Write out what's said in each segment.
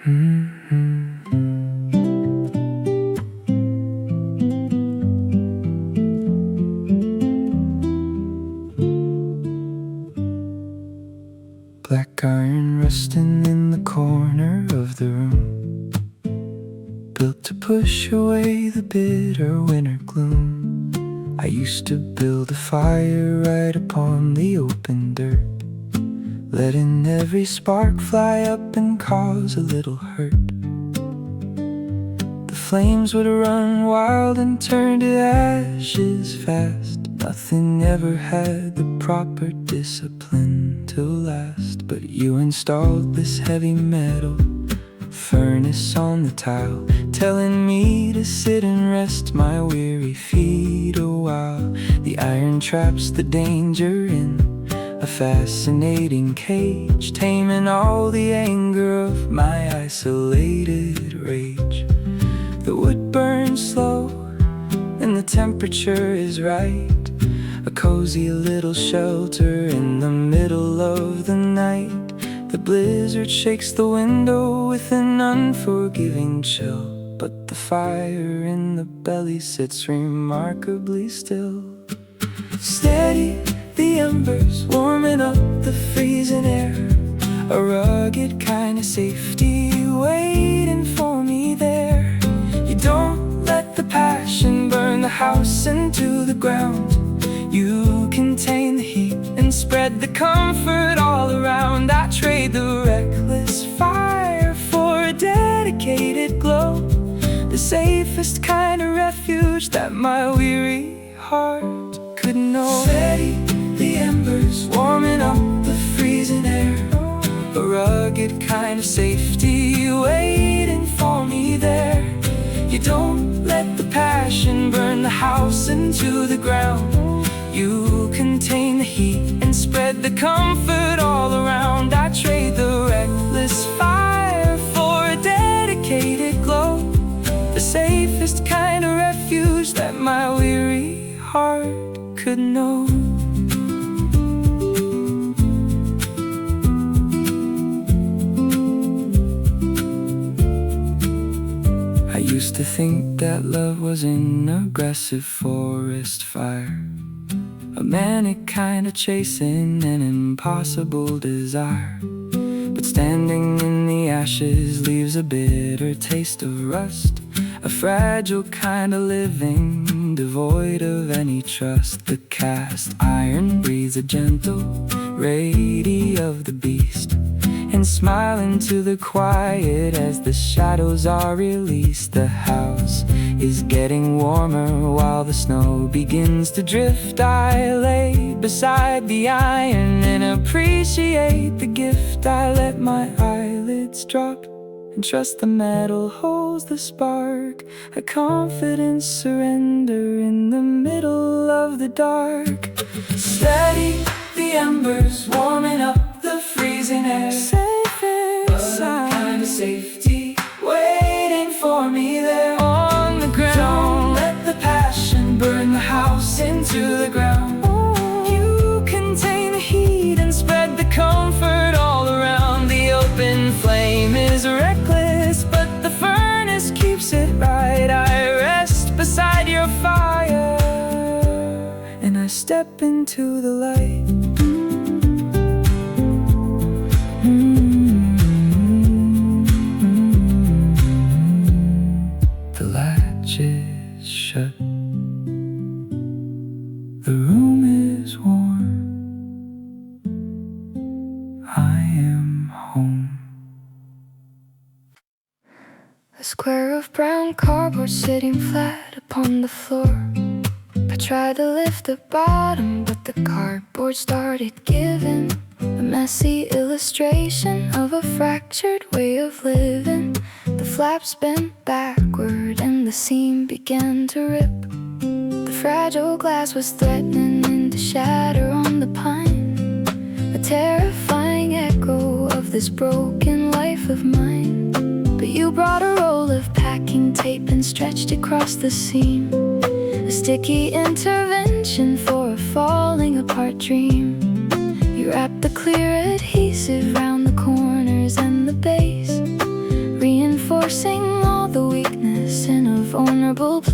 Black iron resting in the corner of the room, built to push away the bitter winter gloom. I used to build a fire right upon the open dirt, letting every spark fly up and cause a little hurt. The flames would run wild and turn to ashes fast. Nothing ever had the proper discipline to last. But you installed this heavy metal furnace on the tile, telling me to sit and rest my weary feet a while. The iron traps the danger in a fascinating cage, taming all the anger of my isolated rage. The wood burns slow and the temperature is right, a cozy little shelter in the middle of the night. The blizzard shakes the window with an unforgiving chill, but the fire in the belly sits remarkably still. Steady, the embers warming up the freezing air, a rugged kind of safety waiting for me there. You don't let the passion burn the house into the ground. You contain the heat and spread the comfort all around. I trade the reckless fire for a dedicated glow, the safest kind of refuge that my weary heart could know. Steady, the embers warming up the freezing air, a rugged kind of safety waiting for me there. You don't let the passion burn the house into the ground. You contain the heat and spread the comfort all around. I trade the reckless fire for a dedicated glow, the safest kind of refuge that my weary heart could know. I used to think that love was an aggressive forest fire, a manic kind of chasing an impossible desire. But standing in the ashes leaves a bitter taste of rust, a fragile kind of living devoid of any trust. The cast iron breathes a gentle radiance of the beast, and smile into the quiet as the shadows are released. The house is getting warmer while the snow begins to drift. I lay beside the iron and appreciate the gift. I let my eyelids drop and trust the metal holds the spark, a confident surrender in the middle of the dark. Steady, the embers warming up the freezing air, safe inside, a kind of safety waiting for me there on the ground. Don't let the passion burn the house into the ground. You contain the heat and spread the comfort all around. The open flame is reckless, but the furnace keeps it right. I rest beside your fire and I step into the light. The latch is shut, the room is warm, I am home. A square of brown cardboard sitting flat upon the floor. I tried to lift the bottom, but the cardboard started giving, a messy illustration of a fractured way of living. The flaps bent backward and the seam began to rip. The fragile glass was threatening to shatter on the pine, a terrifying echo of this broken life of mine. But you brought a roll of packing tape and stretched across the seam, a sticky intervention for a falling apart dream. You wrapped the clear adhesive round the corners and the base,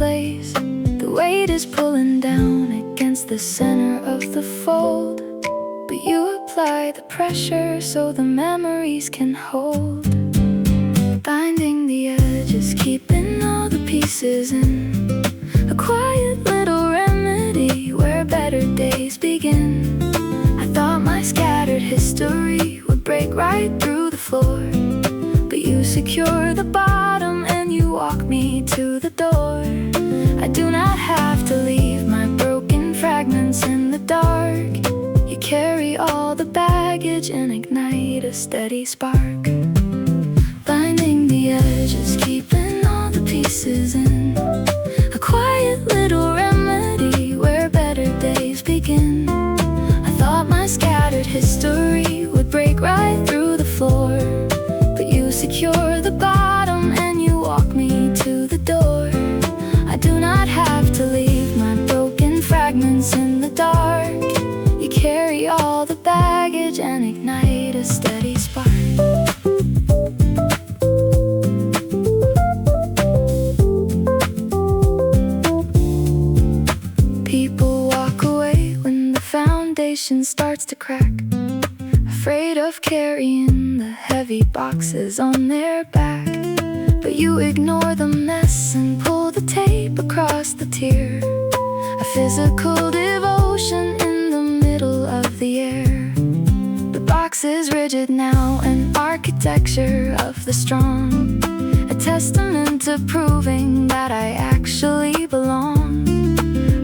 place. The weight is pulling down against the center of the fold, but you apply the pressure so the memories can hold. Binding the edges, keeping all the pieces in a quiet little remedy where better days begin. I thought my scattered history would break right through the floor, but you secure the bottom and you walk me to the door. I do not have to leave my broken fragments in the dark. You carry all the baggage and ignite a steady spark. Binding the edges, keeping all the pieces in a quiet little remedy where better days begin. I thought my scattered history would break right through the floor, but you secure the bottom and you walk me to the door. I do not have to leave my broken fragments in the dark. You carry all the baggage and ignite a steady spark. People walk away when the foundation starts to crack, afraid of carrying the heavy boxes on their back. But you ignore the mess and pull the tape across the tear. A physical devotion in the middle of the air. The box is rigid now, an architecture of the strong, a testament to proving that I actually belong.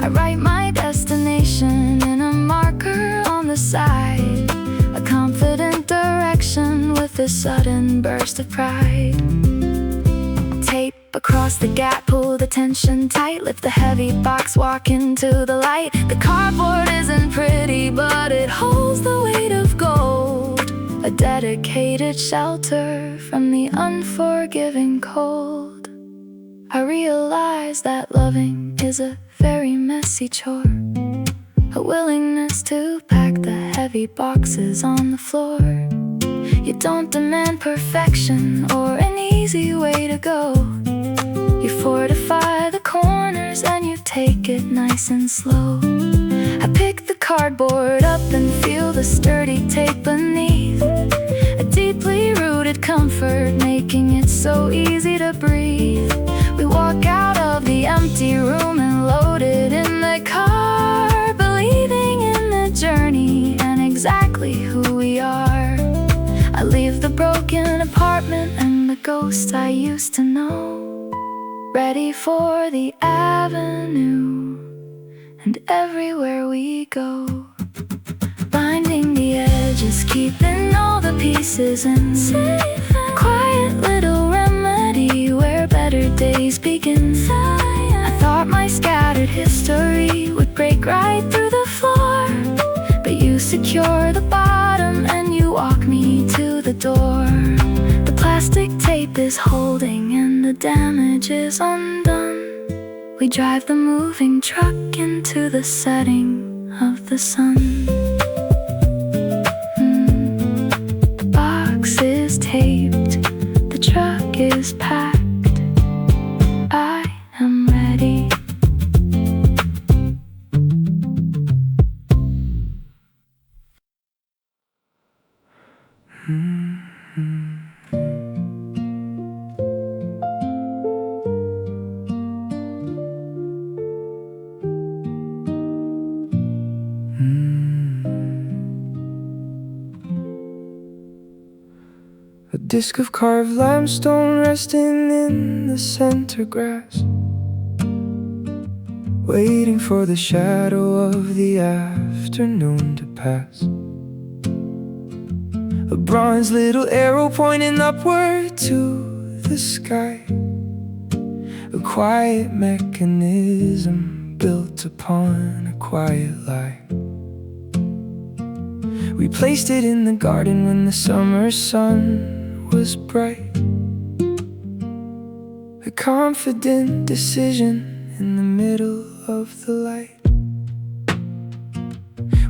I write my destination in a marker on the side, a confident direction with a sudden burst of pride. Tape across the gap, pull the tension tight, lift the heavy box, walk into the light. The cardboard isn't pretty, but it holds the weight of gold, a dedicated shelter from the unforgiving cold. I realize that loving is a very messy chore, a willingness to pack the heavy boxes on the floor. You don't demand perfection or an easy way to go. You fortify the corners and you take it nice and slow. I pick the cardboard up and feel the sturdy tape beneath, a deeply rooted comfort making it so easy to breathe. We walk out of the empty room and load it in the car, believing in the journey and exactly who we are. I leave the broken apartment and the ghosts I used to know, ready for the avenue and everywhere we go. Binding the edges, keeping all the pieces in a quiet little remedy where better days begin. I thought my scattered history would break right through the floor, but you secure the bottom and you walk me to the door. The plastic tape is holding and the damage is undone. We drive the moving truck into the setting of the sun. The box is taped, the truck is packed. I am ready. A disc of carved limestone resting in the center grass, waiting for the shadow of the afternoon to pass. A bronze little arrow pointing upward to the sky, a quiet mechanism built upon a quiet lie. We placed it in the garden when the summer sun was bright, a confident decision in the middle of the light.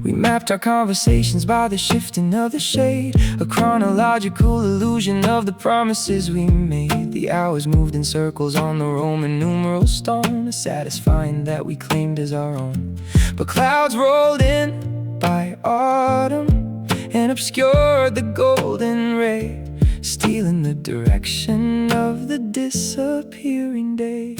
We mapped our conversations by the shifting of the shade, a chronological illusion of the promises we made. The hours moved in circles on the Roman numeral stone, satisfying that we claimed as our own. But clouds rolled in by autumn and obscured the golden ray, stealing the direction of the disappearing day.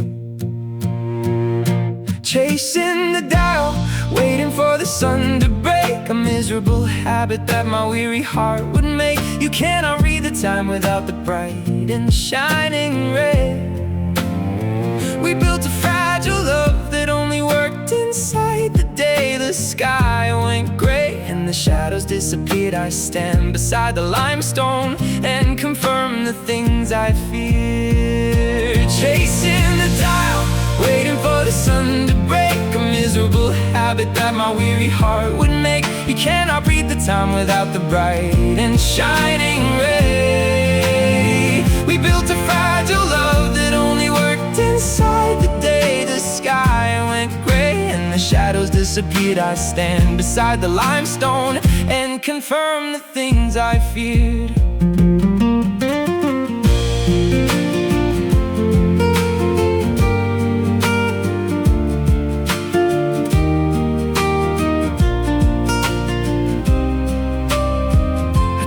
Chasing the dial, waiting for the sun to break, a miserable habit that my weary heart would make. You cannot read the time without the bright and shining ray. We built a fragile love that only worked inside the day. The sky went gray and the shadows disappeared. I stand beside the limestone and confirm the things I feared. Chasing the dial, waiting for the sun to break, a miserable habit that my weary heart would make. You cannot read the time without the bright and shining ray. We built a fragile love that only worked inside the day. The sky went gray and the shadows disappeared. I stand beside the limestone and confirm the things I feared.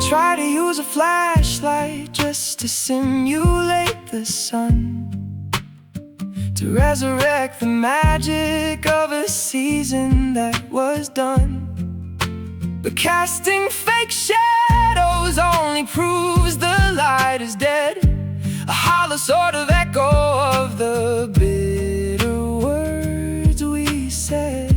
Try to use a flashlight just to simulate the sun, to resurrect the magic of a season that was done. But casting fake shadows only proves the light is dead, a hollow sort of echo of the bitter words we said.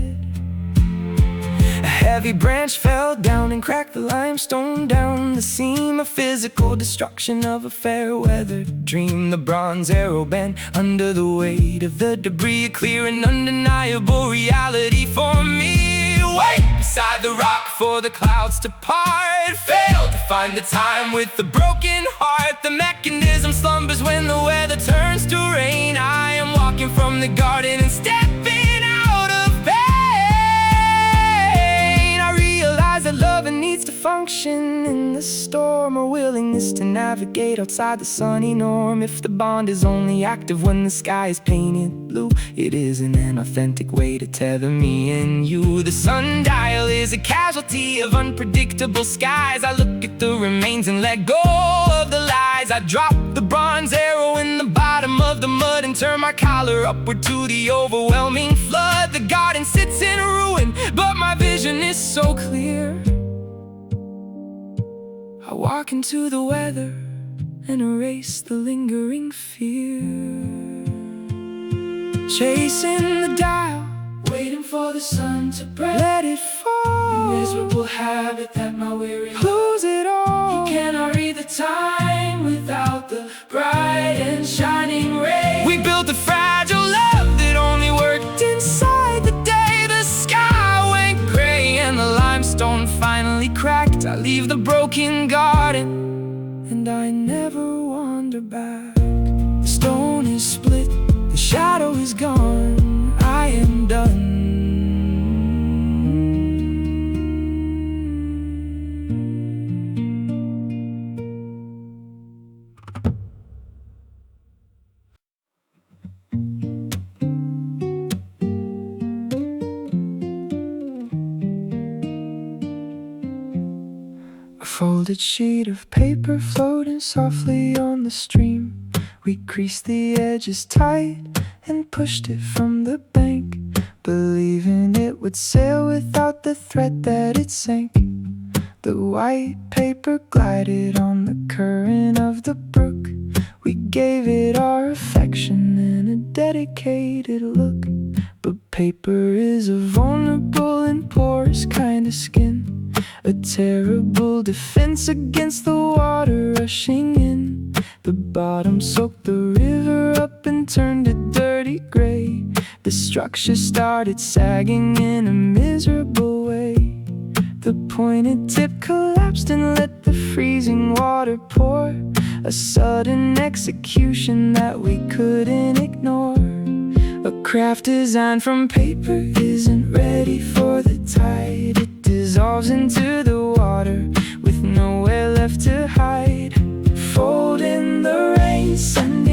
A heavy branch fell down and cracked the limestone down the seam, a physical destruction of a fair-weather dream. The bronze arrow bent under the weight of the debris, a clear and undeniable reality for me. Wait beside the rock for the clouds to part, failed to find the time with the broken heart. The mechanism slumbers when the weather turns to rain. I am walking from the garden and stepping out of pain. That love needs to function in the storm, or willingness to navigate outside the sunny norm. If the bond is only active when the sky is painted blue, it isn't an authentic way to tether me and you. The sundial is a casualty of unpredictable skies. I look at the remains and let go of the lies. I drop the bronze arrow in the bottom of the mud and turn my collar upward to the overwhelming flood. The garden sits in ruin, but my vision is so clear. I walk into the weather and erase the lingering fear. Chasing the dial, waiting for the sun to break, let it fall. A miserable habit that my weary heart lose it all. You cannot read the time without the bright and shining ray. We built a fragile love that only worked inside the day. The sky went gray and the limestone finally cracked. I leave the broken garden and I never wander back. The stone is split, the shadow is gone, I am done. A folded sheet of paper floating softly on the stream. We creased the edges tight and pushed it from the bank, believing it would sail without the threat that it sank. The white paper glided on the current of the brook. We gave it our affection and a dedicated look. But paper is a vulnerable and porous kind of skin, a terrible defense against the water rushing in. The bottom soaked the river up and turned it dirty gray. The structure started sagging in a miserable way. The pointed tip collapsed and let the freezing water pour, a sudden execution that we couldn't ignore. A craft designed from paper isn't ready for the tide. It dissolves into the water with nowhere left to hide. Fold in the rain, sending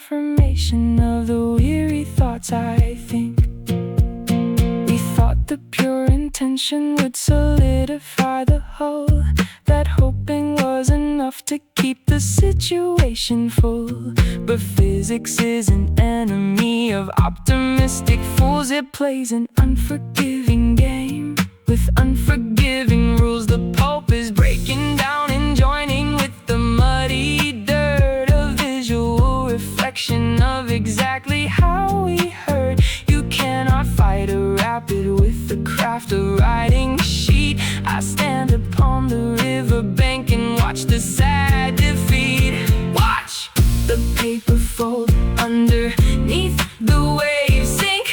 confirmation of the weary thoughts I think. We thought the pure intention would solidify the whole, that hoping was enough to keep the situation full. But physics is an enemy of optimistic fools. It plays an unforgiving game with unforgiving rules. The pulp is breaking down and joining with the muddy dirt, a visual reflection of exactly how we heard. You cannot fight a rapid with the craft of writing sheet. I stand upon the riverbank and watch the sad defeat. Watch the paper fold underneath the waves, sink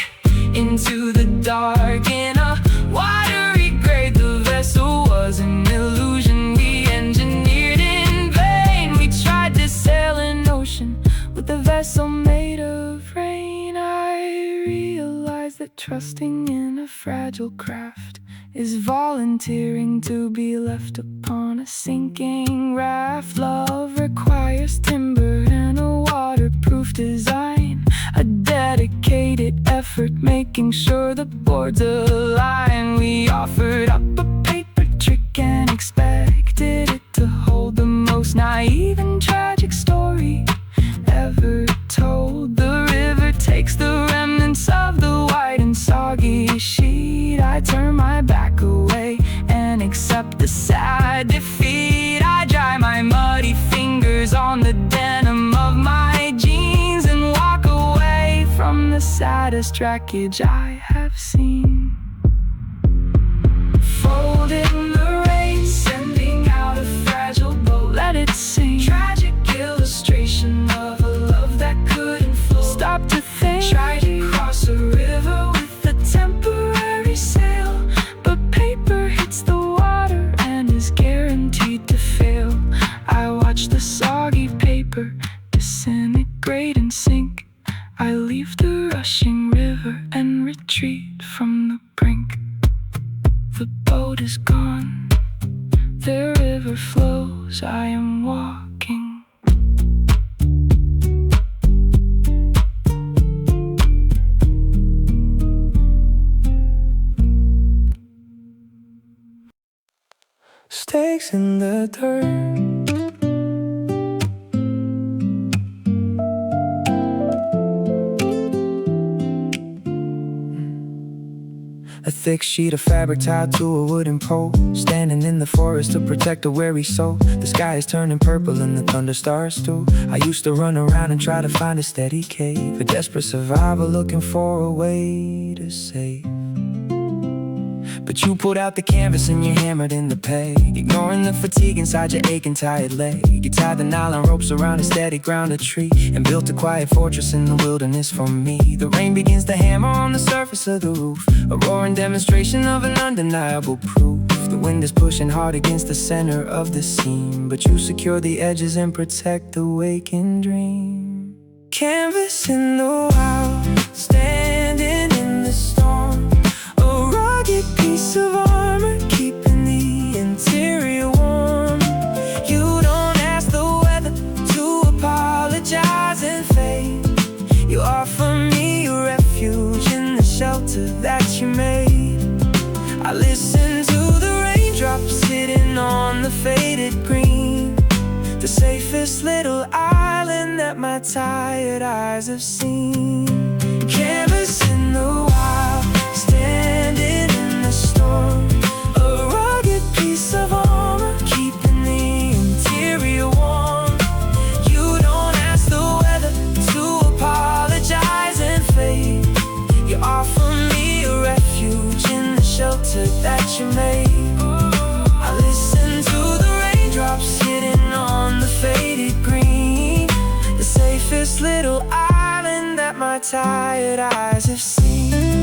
into the dark in a watery grave. The vessel was an illusion we engineered in vain. We tried to sail an ocean with a vessel made of rain. I realized that trusting in a fragile craft is volunteering to be left upon a sinking raft. Love requires timber and a waterproof design, a dedicated effort making sure the boards align. We offered up a paper trick and expected it to hold the most naive and tragic story ever told. The river takes the remnants of the white and soggy sheet. I turn my back away and accept the sad defeat. I dry my muddy fingers on the denim of my jeans and walk away from the saddest wreckage I have seen. Folded in the rain, sending out a fragile boat, let it sink. Tragic illustration of a love that couldn't flow. Stop to think, try to cross a river with a temporary sail, but paper hits the water and is guaranteed to fail. I watch the soggy paper disintegrate and sink. I leave the rushing river and retreat from the brink. The boat is gone, the river flows, I am walking. Stakes in the dirt, a thick sheet of fabric tied to a wooden pole, standing in the forest to protect a weary soul. The sky is turning purple and the thunder stars too. I used to run around and try to find a steady cave, a desperate survivor looking for a way to save. But you pulled out the canvas and you hammered in the peg, ignoring the fatigue inside your aching tired leg. You tied the nylon ropes around a steady ground, a tree, and built a quiet fortress in the wilderness for me. The rain begins to hammer on the surface of the roof, a roaring demonstration of an undeniable proof. The wind is pushing hard against the center of the seam, but you secure the edges and protect the waking dream. Canvas in the wild, standing in the storm, piece of armor keeping the interior warm. You don't ask the weather to apologize in faith. You offer me a refuge in the shelter that you made. I listen to the raindrops hitting on the faded green, the safest little island that my tired eyes have seen. Canvas in the wild, standing storm, a rugged piece of armor keeping the interior warm. You don't ask the weather to apologize in faith. You offer me a refuge in the shelter that you made. I listen to the raindrops hitting on the faded green, the safest little island that my tired eyes have seen.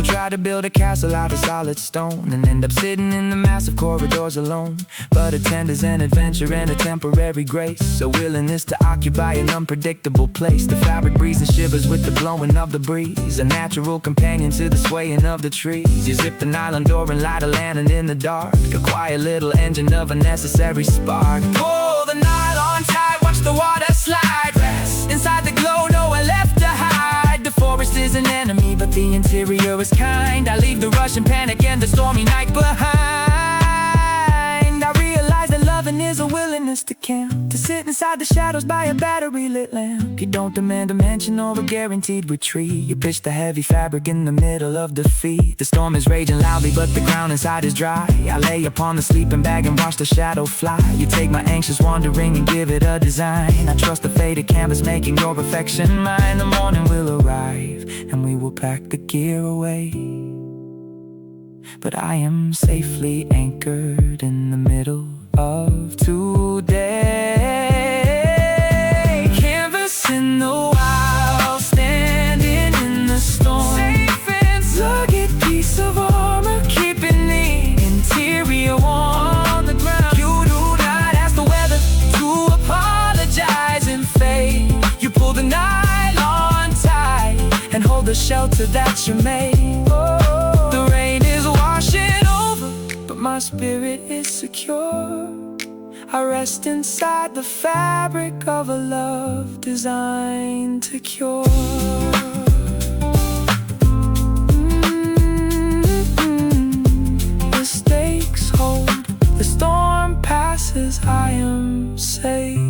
Try to build build a castle out of solid stone and end up sitting in the massive corridors alone. But attend is an adventure and a temporary grace, a willingness to occupy an unpredictable place. The fabric breeze and shivers with the blowing of the breeze, a natural companion to the swaying of the trees. You zip the nylon door and light a lantern in the dark, a quiet little engine of a necessary spark. Pull the nylon tight, watch the water slide. Rest inside the glow, nowhere left to hide. The forest is an enemy, but the interior is kind. I leave the rush and panic and the stormy night behind. I realize that loving is a willingness to camp, to sit inside the shadows by a battery-lit lamp. You don't demand a mansion or a guaranteed retreat. You pitch the heavy fabric in the middle of defeat. The storm is raging loudly, but the ground inside is dry. I lay upon the sleeping bag and watch the shadow fly. You take my anxious wandering and give it a design. I trust the faded canvas, making your perfection mine. The morning will arrive, and we will pack the gear away. But I am safely anchored in the middle of today. Canvas in the wild, standing in the storm. Safe and rugged piece of armor, keeping the interior warm. On the ground, you do not ask the weather to apologize and fade. You pull the nylon tight and hold the shelter that you made. Oh, the rain is washing over, but my spirit is secure. I rest inside the fabric of a love designed to cure. The stakes hold, the storm passes, I am safe.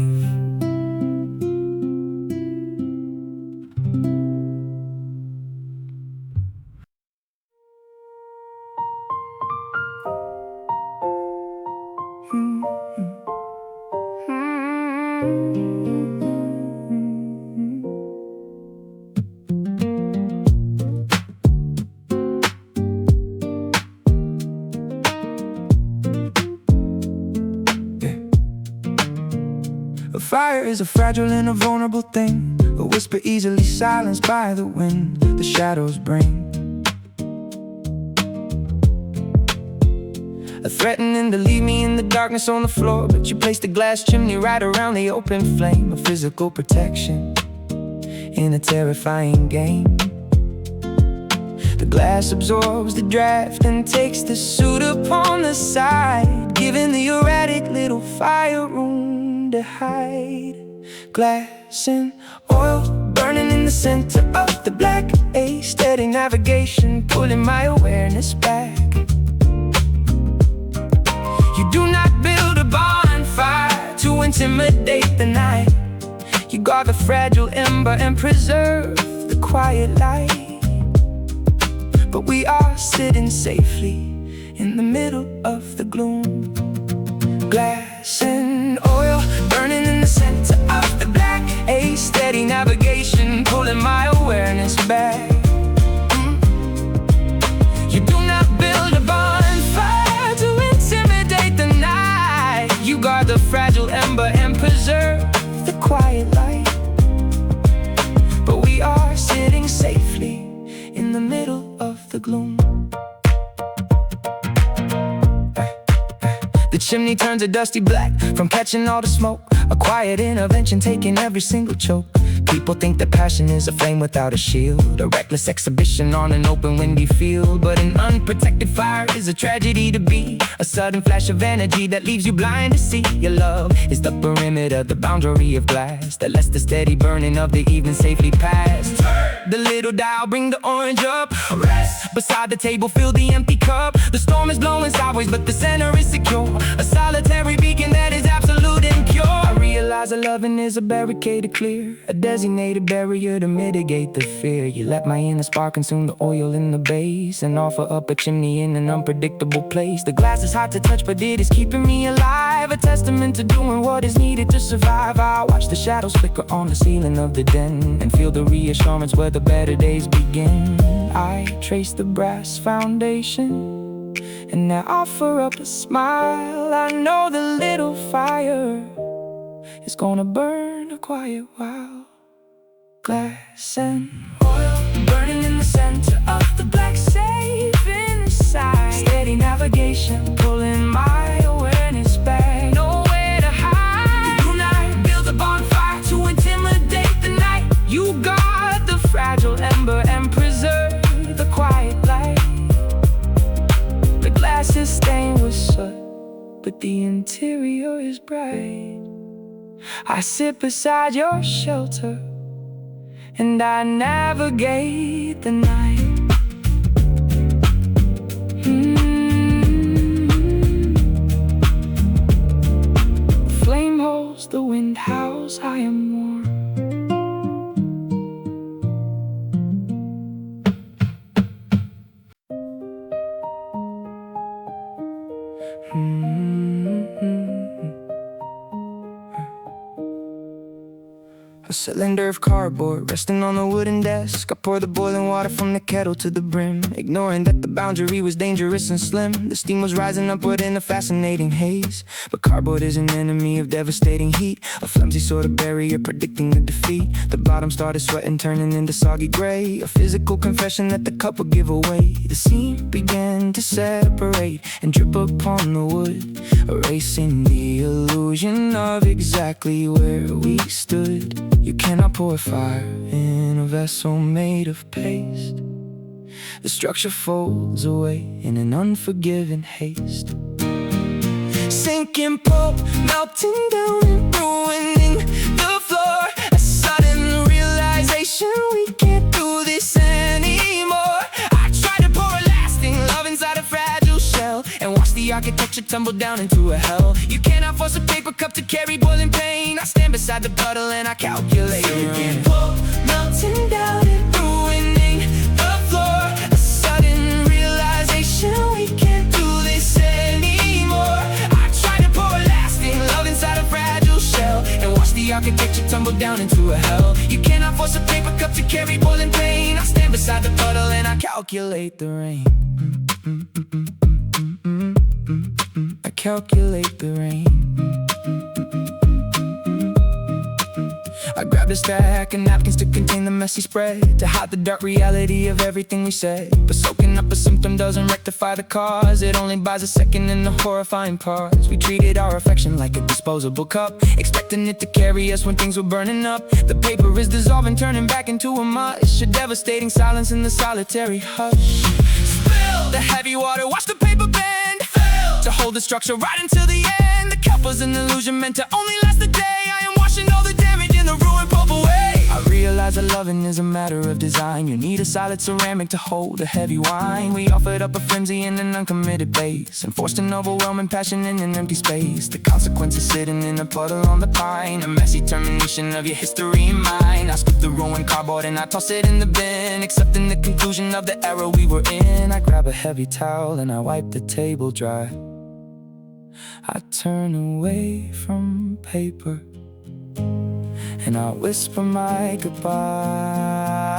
Fire is a fragile and a vulnerable thing, a whisper easily silenced by the wind the shadows bring. A threatening to leave me in the darkness on the floor, but you placed a glass chimney right around the open flame. A physical protection in a terrifying game. The glass absorbs the draft and takes the suit upon the side, giving the erratic little fire room to hide. Glass and oil burning in the center of the black, a steady navigation pulling my awareness back. You do not build a bonfire to intimidate the night. You guard the fragile ember and preserve the quiet light. But we are sitting safely in the middle of the gloom. Glass and oil burning in the center of the black, a steady navigation pulling my awareness back. You do not build a bonfire to intimidate the night. You guard the fragile ember and preserve the quiet light. But we are sitting safely in the middle of the gloom. The chimney turns a dusty black from catching all the smoke, a quiet intervention taking every single choke. People think that passion is a flame without a shield, a reckless exhibition on an open windy field. But an unprotected fire is a tragedy to be, a sudden flash of energy that leaves you blind to see. Your love is the perimeter, the boundary of glass that lets the steady burning of the evening safely pass. Turn the little dial, bring the orange up. Rest beside the table, fill the empty cup. The storm is blowing sideways, but the center is secure, a solitary beacon that is absolute and pure. I realize that loving is a barricade to clear, a designated barrier to mitigate the fear. You let my inner spark consume the oil in the base and offer up a chimney in an unpredictable place. The glass is hot to touch, but it is keeping me alive, a testament to doing what is needed to survive. I watch the shadows flicker on the ceiling of the den and feel the reassurance where the better days begin. I trace the brass foundation and I offer up a smile. I know the little fire is gonna burn a quiet while. Glass and oil burning in the center of the black, safe navigation, pulling my awareness back. Nowhere to hide. Unite, build a bonfire to intimidate the night. You guard the fragile ember and preserve the quiet light. The glass is stained with soot, but the interior is bright. I sit beside your shelter, and I navigate the night. Flame holes, the wind howls, I am warm. A cylinder of cardboard resting on the wooden desk. I pour the boiling water from the kettle to the brim, ignoring that the boundary was dangerous and slim. The steam was rising upward in a fascinating haze. But cardboard is an enemy of devastating heat, a flimsy sort of barrier predicting the defeat. The bottom started sweating, turning into soggy gray, a physical confession that the cup would give away. The seam began to separate and drip upon the wood, erasing the illusion of exactly where we stood. You cannot pour fire in a vessel made of paste. The structure folds away in an unforgiving haste. Sinking pulp, melting down and ruining the floor. A sudden realization, we can't do this anymore. I tried to pour a lasting love inside a fragile shell, and watch the architecture tumble down into a hell. You cannot force a paper cup to carry boiling pain. I stand beside the puddle and I calculate. Sinking pulp, melting down and ruining the floor. A sudden realization, we can't do this anymore. I tried to pour a lasting love inside a fragile shell, and watch the architecture tumble down into a hell. You cannot force a paper cup to carry boiling pain. I stand beside the puddle and I calculate the rain. I calculate the rain. I grabbed a stack of napkins to contain the messy spread, to hide the dark reality of everything we said. But soaking up a symptom doesn't rectify the cause, it only buys a second in the horrifying pause. We treated our affection like a disposable cup, expecting it to carry us when things were burning up. The paper is dissolving, turning back into a mush, a devastating silence in the solitary hush. Spill the heavy water, watch the paper bend, fail to hold the structure right until the end. The cup was an illusion meant to only last a day. I am washing all the damage in the ruined pulp away. I realize that loving is a matter of design. You need a solid ceramic to hold a heavy wine. We offered up a flimsy and an uncommitted base, and forced an overwhelming passion in an empty space. The consequences sitting in a puddle on the pine, a messy termination of your history and mine. I scooped the ruined cardboard and I tossed it in the bin, accepting the conclusion of the era we were in. I grab a heavy towel and I wipe the table dry. I turn away from paper and I whisper my goodbye.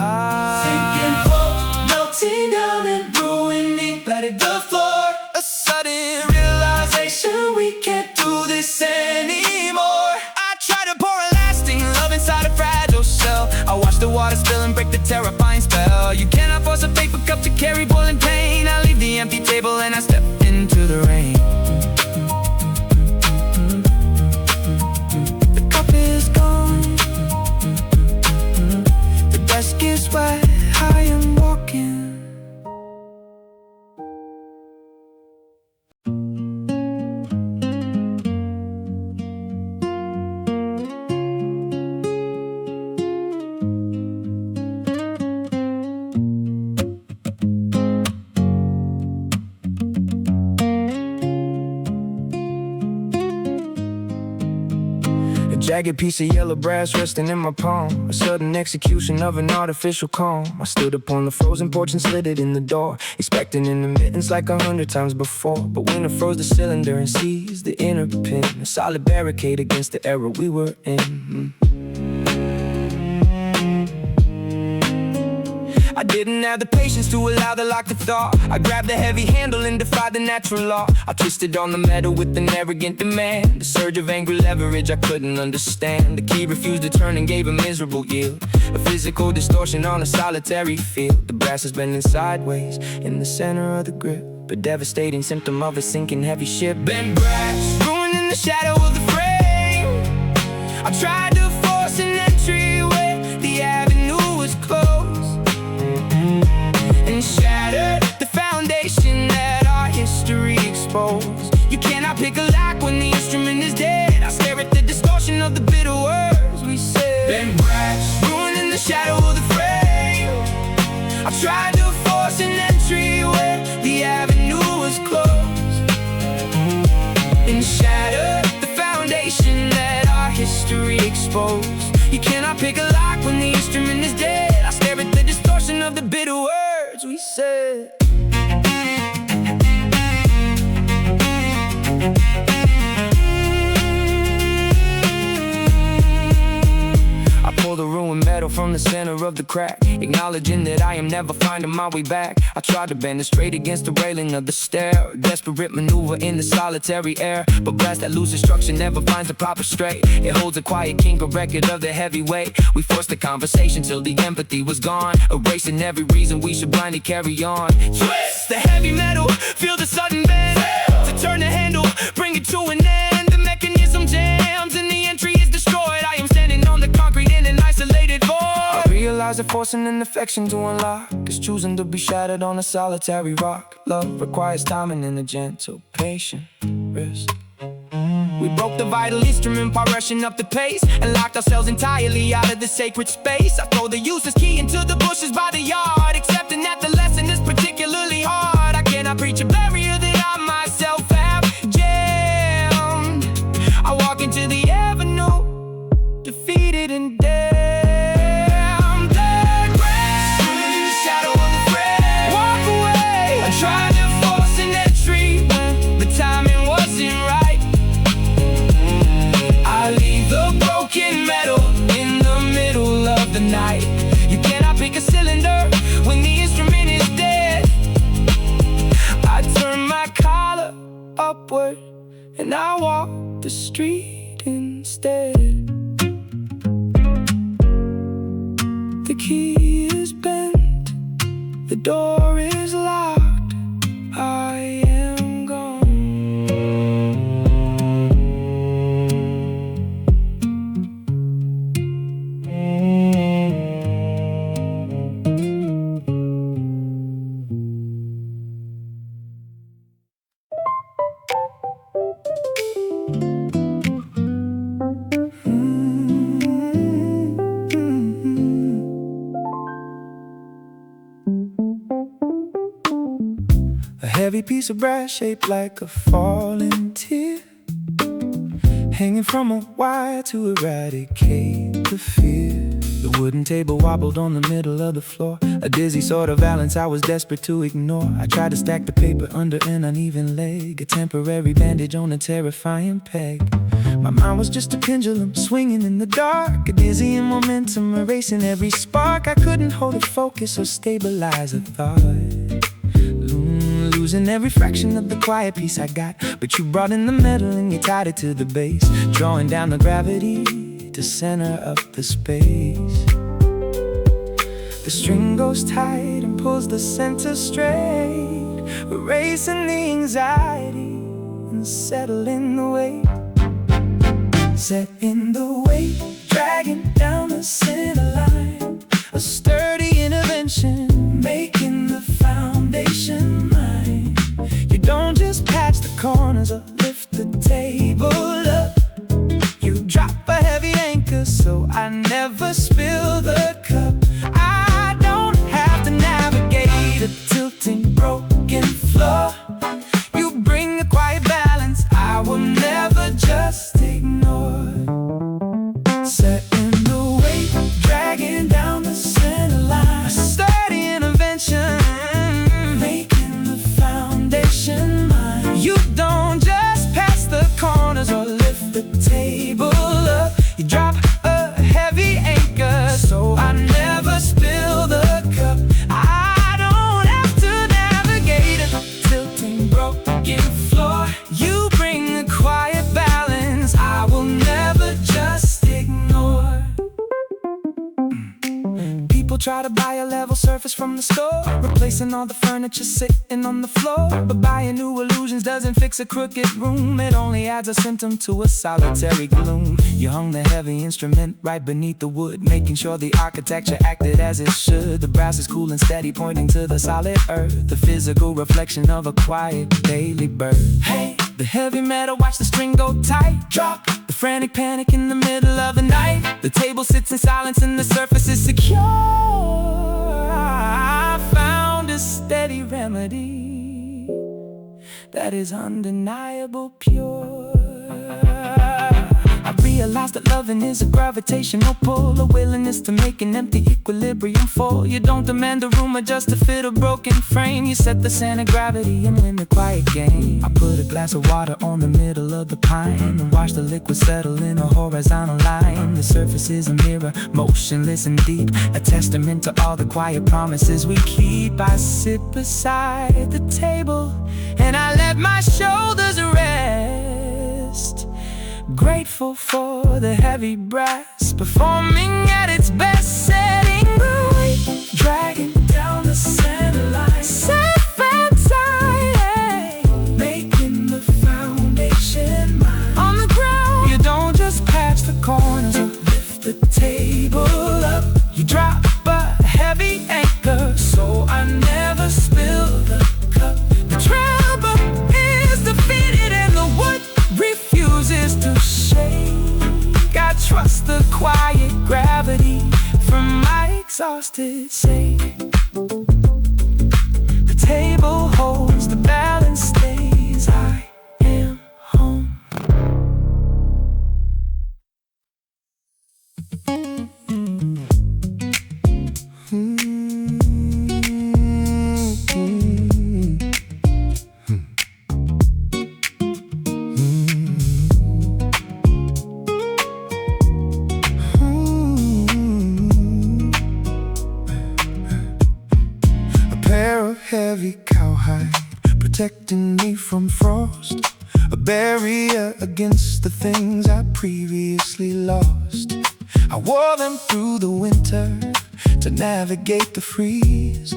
Sinking pulp, melting down and ruining, flooded the floor. A sudden realization, we can't do this anymore. I try to pour a lasting love inside a fragile shell. I watch the water spill and break the terrifying spell. You cannot force a paper cup to carry boiling pain. I leave the empty table and I step into the rain. Is where I am walking. Jagged piece of yellow brass resting in my palm, a sudden execution of an artificial calm. I stood upon the frozen porch and slid it in the door, expecting intermittence like 100 times before. But winter froze the cylinder and seized the inner pin, a solid barricade against the era we were in. I didn't have the patience to allow the lock to thaw. I grabbed the heavy handle and defied the natural law. I twisted on the metal with an arrogant demand, a surge of angry leverage I couldn't understand. The key refused to turn and gave a miserable yield, a physical distortion on a solitary field. The brass is bending sideways in the center of the grip. but devastating symptom of a sinking heavy ship. Bent brass, ruined in the shadow of the frame. I tried to force an entry where the avenue was closed, and shattered the foundation that our history exposed. You cannot pick a lock when the instrument is dead. I stare at the distortion of the bitter words we said. Bent brass, ruined in the shadow of the frame. I tried to force an entry where the avenue was closed, and shattered the foundation that our history exposed. You cannot pick a lock when the instrument is dead. I stare at the distortion of the bitter words we said. I pull the ruined metal from the center of the crack, acknowledging that I am never finding my way back. I tried to bend it straight against the railing of the stair, desperate maneuver in the solitary air, but brass that loses structure never finds the proper straight. It holds a quiet king, a record of the heavy weight. We forced the conversation till the empathy was gone, erasing every reason we should blindly carry on. Twist the heavy metal, feel the sudden bend, to turn the handle, bring it to an end. The mechanism jams and the entry is destroyed. I am standing on the concrete in an isolated void. I realize that forcing an affection to unlock is choosing to be shattered on a solitary rock. Love requires timing and a gentle, patient risk. We broke the vital instrument by rushing up the pace, and locked ourselves entirely out of the sacred space. I throw the useless key into the bushes by the yard, accepting that the lesson is particularly hard. I cannot breach a barrier that I myself have jammed. I walk into the avenue, defeated and damned. Black grass, in the shadow of the frame. Walk away, I tried to force an entry when the timing wasn't right. I leave the broken metal in the middle of the night. You cannot pick a cylinder when the instrument is dead. I turn my collar upward and I walk the street instead. The key is bent, the door is locked, I am gone. A heavy piece of brass shaped like a falling tear, hanging from a wire to eradicate the fear. The wooden table wobbled on the middle of the floor, a dizzy sort of balance I was desperate to ignore. I tried to stack the paper under an uneven leg, a temporary bandage on a terrifying peg. My mind was just a pendulum swinging in the dark, a dizzying momentum erasing every spark. I couldn't hold a focus or stabilize a thought, losing every fraction of the quiet peace I got. But you brought in the metal and you tied it to the base, drawing down the gravity to center up the space. The string goes tight and pulls the center straight, erasing the anxiety and settling the weight. Set in the weight, dragging down the center line, a sturdy intervention, making the foundation mine. You don't just patch the corners or lift the table up, you drop a heavy anchor so I never spill the cup. I don't have to navigate a tilting broken floor. You bring a quiet balance I will never just ignore. Set in the weight, dragging down the center line, a sturdy intervention, making the foundation mine. You don't just pass the corners or lift the table up, you drop a heavy anchor People try to buy a level surface from the store, replacing all the furniture sitting on the floor. But buying new illusions doesn't fix a crooked room. It only adds a symptom to a solitary gloom. You hung the heavy instrument right beneath the wood, making sure the architecture acted as it should. The brass is cool and steady, pointing to the solid earth, the physical reflection of a quiet daily birth. Hey, the heavy metal, watch the string go tight. Drop the frantic panic in the middle of the night. The table sits in silence and the surface is secure. I found a steady remedy that is undeniable pure. I realized that loving is a gravitational pull, a willingness to make an empty equilibrium full. You don't demand a room just to fit a broken frame. You set the center of gravity and win the quiet game. I put a glass of water on the middle of the pine and watch the liquid settle in a horizontal line. The surface is a mirror, motionless and deep, a testament to all the quiet promises we keep. I sit beside the table and I let my shoulders rest, grateful for the heavy brass performing at its best, setting the weight, dragging down the center line, safe and tight, making the foundation mine. On the ground, you don't just patch the corners or lift the table up. You drop a heavy anchor so I never spill the cup. The trouble is defeated and the wood refuses to shake. I trust the quiet gravity for my exhausted sake. The table holds, the balance stays. I am home. Heavy cowhide protecting me from frost, a barrier against the things I previously lost. I wore them through the winter to navigate the freeze,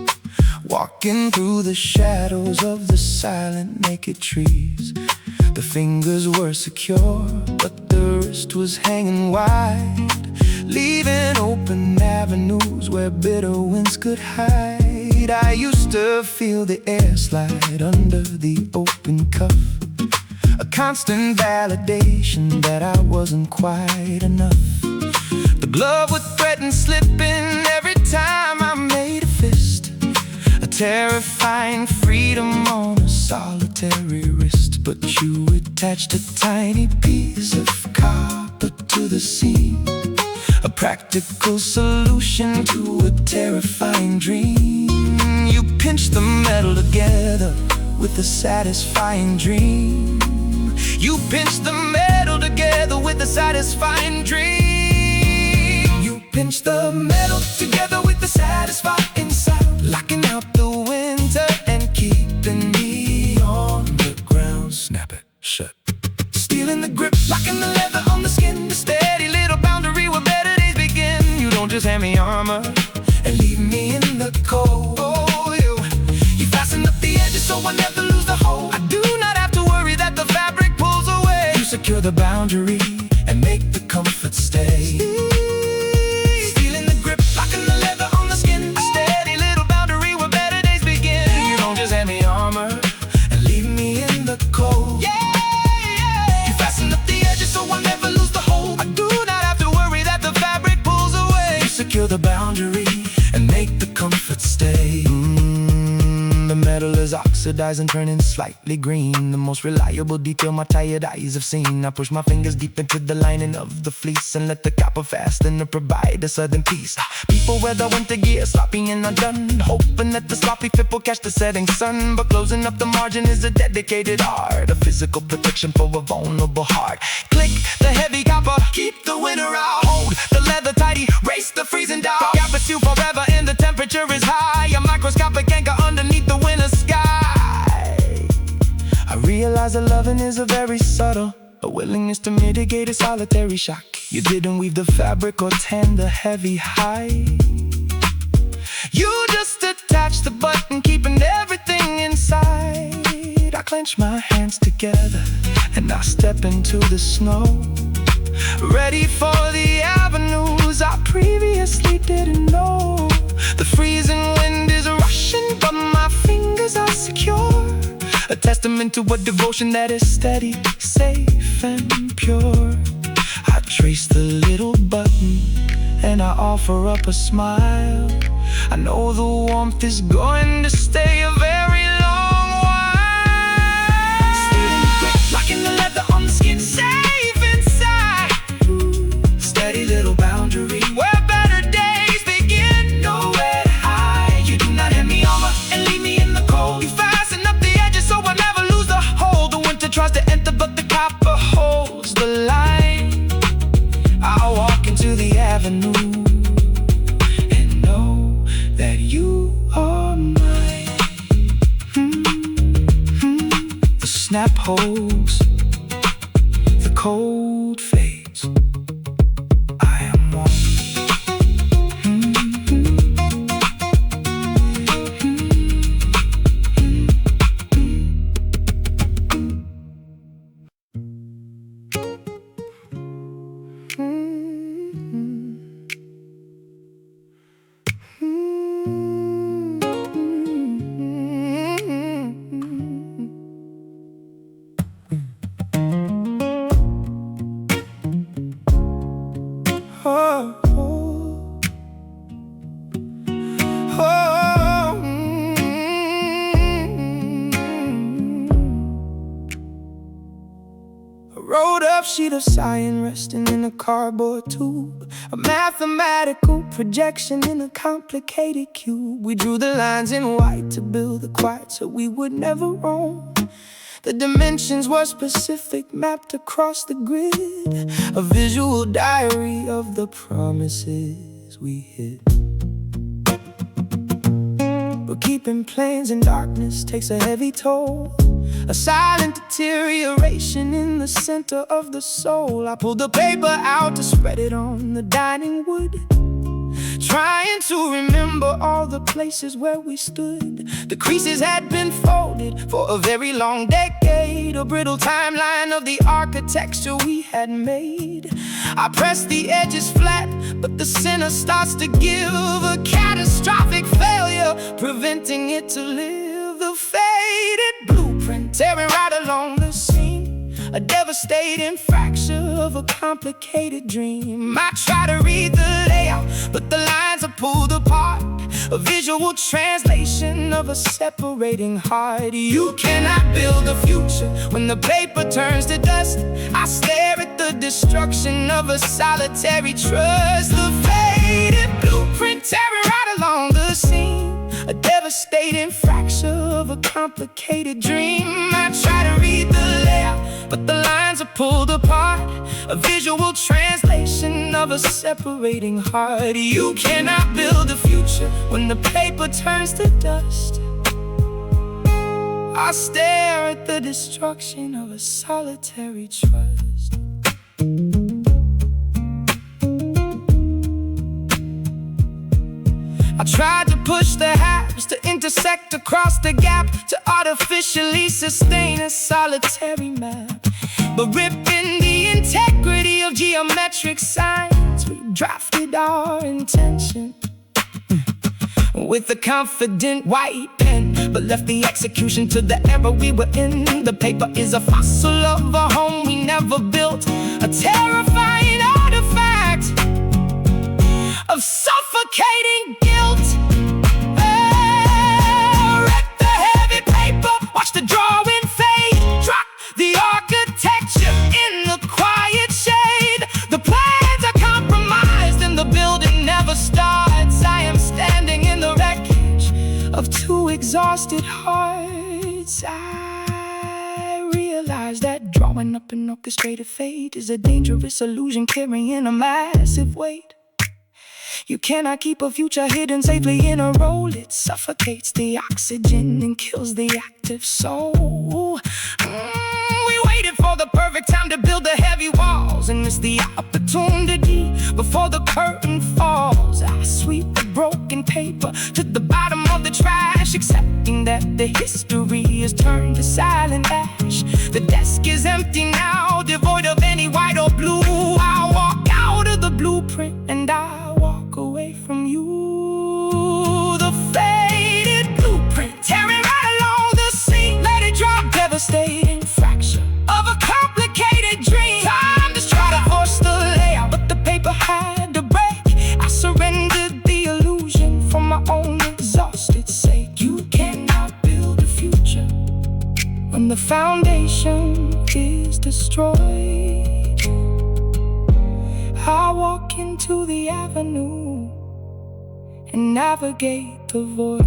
walking through the shadows of the silent naked trees. The fingers were secure, but the wrist was hanging wide, leaving open avenues where bitter winds could hide. I used to feel the air slide under the open cuff, a constant validation that I wasn't quite enough. The glove would threaten slipping every time I made a fist, a terrifying freedom on a solitary wrist. But you attached a tiny piece of copper to the seam, a practical solution to a terrifying dream. You pinch the metal together with a satisfying dream. You pinch the metal together with a satisfying dream. You pinch the metal together with a satisfying sound, locking out the winter and keeping me on the ground. Snap it shut. Stealing the grip, locking the leather on the skin, the steady little boundary where better days begin. You don't just hand me armor and leave me in the cold. You fasten up the edges so I never lose the hold. I do not have to worry that the fabric pulls away. You secure the boundary and make the comfort stay. Stealing the grip, locking the leather on the skin, a steady little boundary where better days begin. You don't just hand me armor and leave me in the cold. You fasten up the edges so I never lose the hold. I do not have to worry that the fabric pulls away. You secure the boundary and make the comfort stay. The metal is oxidizing, turning slightly green, the most reliable detail my tired eyes have seen. I push my fingers deep into the lining of the fleece and let the copper fasten to provide a sudden peace. People wear the winter gear, sloppy and undone, hoping that the sloppy fit will catch the setting sun. But closing up the margin is a dedicated art, a physical protection for a vulnerable heart. Click the heavy copper, keep the winter out. Hold the leather tighty, race the freezing down. Gap is you forever and the temperature is high, a microscopic anchor underneath the winter sky. I realize that loving is a very subtle, a willingness to mitigate a solitary shock. You didn't weave the fabric or tan the heavy hide. You just attach the button, keeping everything inside. I clench my hands together and I step into the snow, ready for the avenues I previously didn't know. The freezing wind is rushing, but my fingers are secure, a testament to a devotion that is steady, safe and pure. I trace the little button and I offer up a smile. I know the warmth is going to stay a very long while. Stealing the grip, locking the leather on the skin, safe inside. Steady little boundary where better days begin. Nowhere to hide. You do not hand me over and leave me in the cold. You fasten up the edges so I never lose the hold. The winter tries to enter but the copper holds the line. I'll walk into the avenue and know that you are mine. The snap holds, the cold fades. I am one. Sheet of cyan resting in a cardboard tube, a mathematical projection in a complicated cube. We drew the lines in white to build the quiet so we would never roam. The dimensions were specific, mapped across the grid, a visual diary of the promises we hid. But keeping plans in darkness takes a heavy toll, a silent deterioration in the center of the soul. I pulled the paper out to spread it on the dining wood, trying to remember all the places where we stood. The creases had been folded for a very long decade, a brittle timeline of the architecture we had made. I pressed the edges flat, but the center starts to give, a catastrophic failure, preventing it to live. The faded blueprint tearing right along the seam, a devastating fracture of a complicated dream. I try to read the layout, but the lines are pulled apart, a visual translation of a separating heart. You cannot build a future when the paper turns to dust. I stare at the destruction of a solitary trust. The faded blueprint tearing right along the seam, a devastating fracture of a complicated dream. I try to read the layout, but the lines are pulled apart, a visual translation of a separating heart. You cannot build a future when the paper turns to dust. I stare at the destruction of a solitary trust. I tried to push the halves to intersect across the gap, to artificially sustain a solitary map. But ripping the integrity of geometric signs, we drafted our intention with a confident white pen, but left the execution to the era we were in. The paper is a fossil of a home we never built, a terrifying artifact of suffocating guilt. Rip the heavy paper, watch the drawing fade, drop the architecture in the quiet shade. The plans are compromised and the building never starts. I am standing in the wreckage of two exhausted hearts. I realize that drawing up an orchestrated fate is a dangerous illusion carrying a massive weight. You cannot keep a future hidden safely in a roll. It suffocates the oxygen and kills the active soul. We waited for the perfect time to build the heavy walls, and it's the opportunity before the curtain falls. I sweep the broken folding paper to the bottom of the trash, accepting that the history is turned to silent ash. The desk is empty now, devoid of any white or blue. I walk out of the blueprint and I walk away from you. The faded blueprint tearing right along the seam. Let it drop, devastating fracture of a complicated dream. Time to try to force the layout, but the paper had to break. I surrendered the illusion for my own exhausted sake. You cannot build a future when the foundation is destroyed. I walk into the avenue and navigate the void.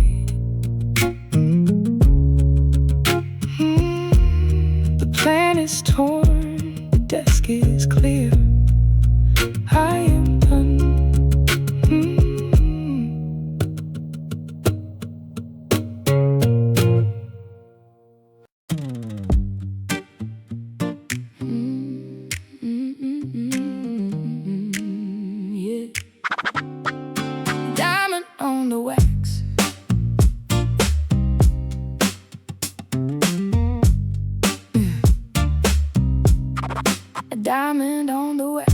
The plan is torn, the desk is clear. I am done. Yeah. Diamond on the wax. A diamond on the wax.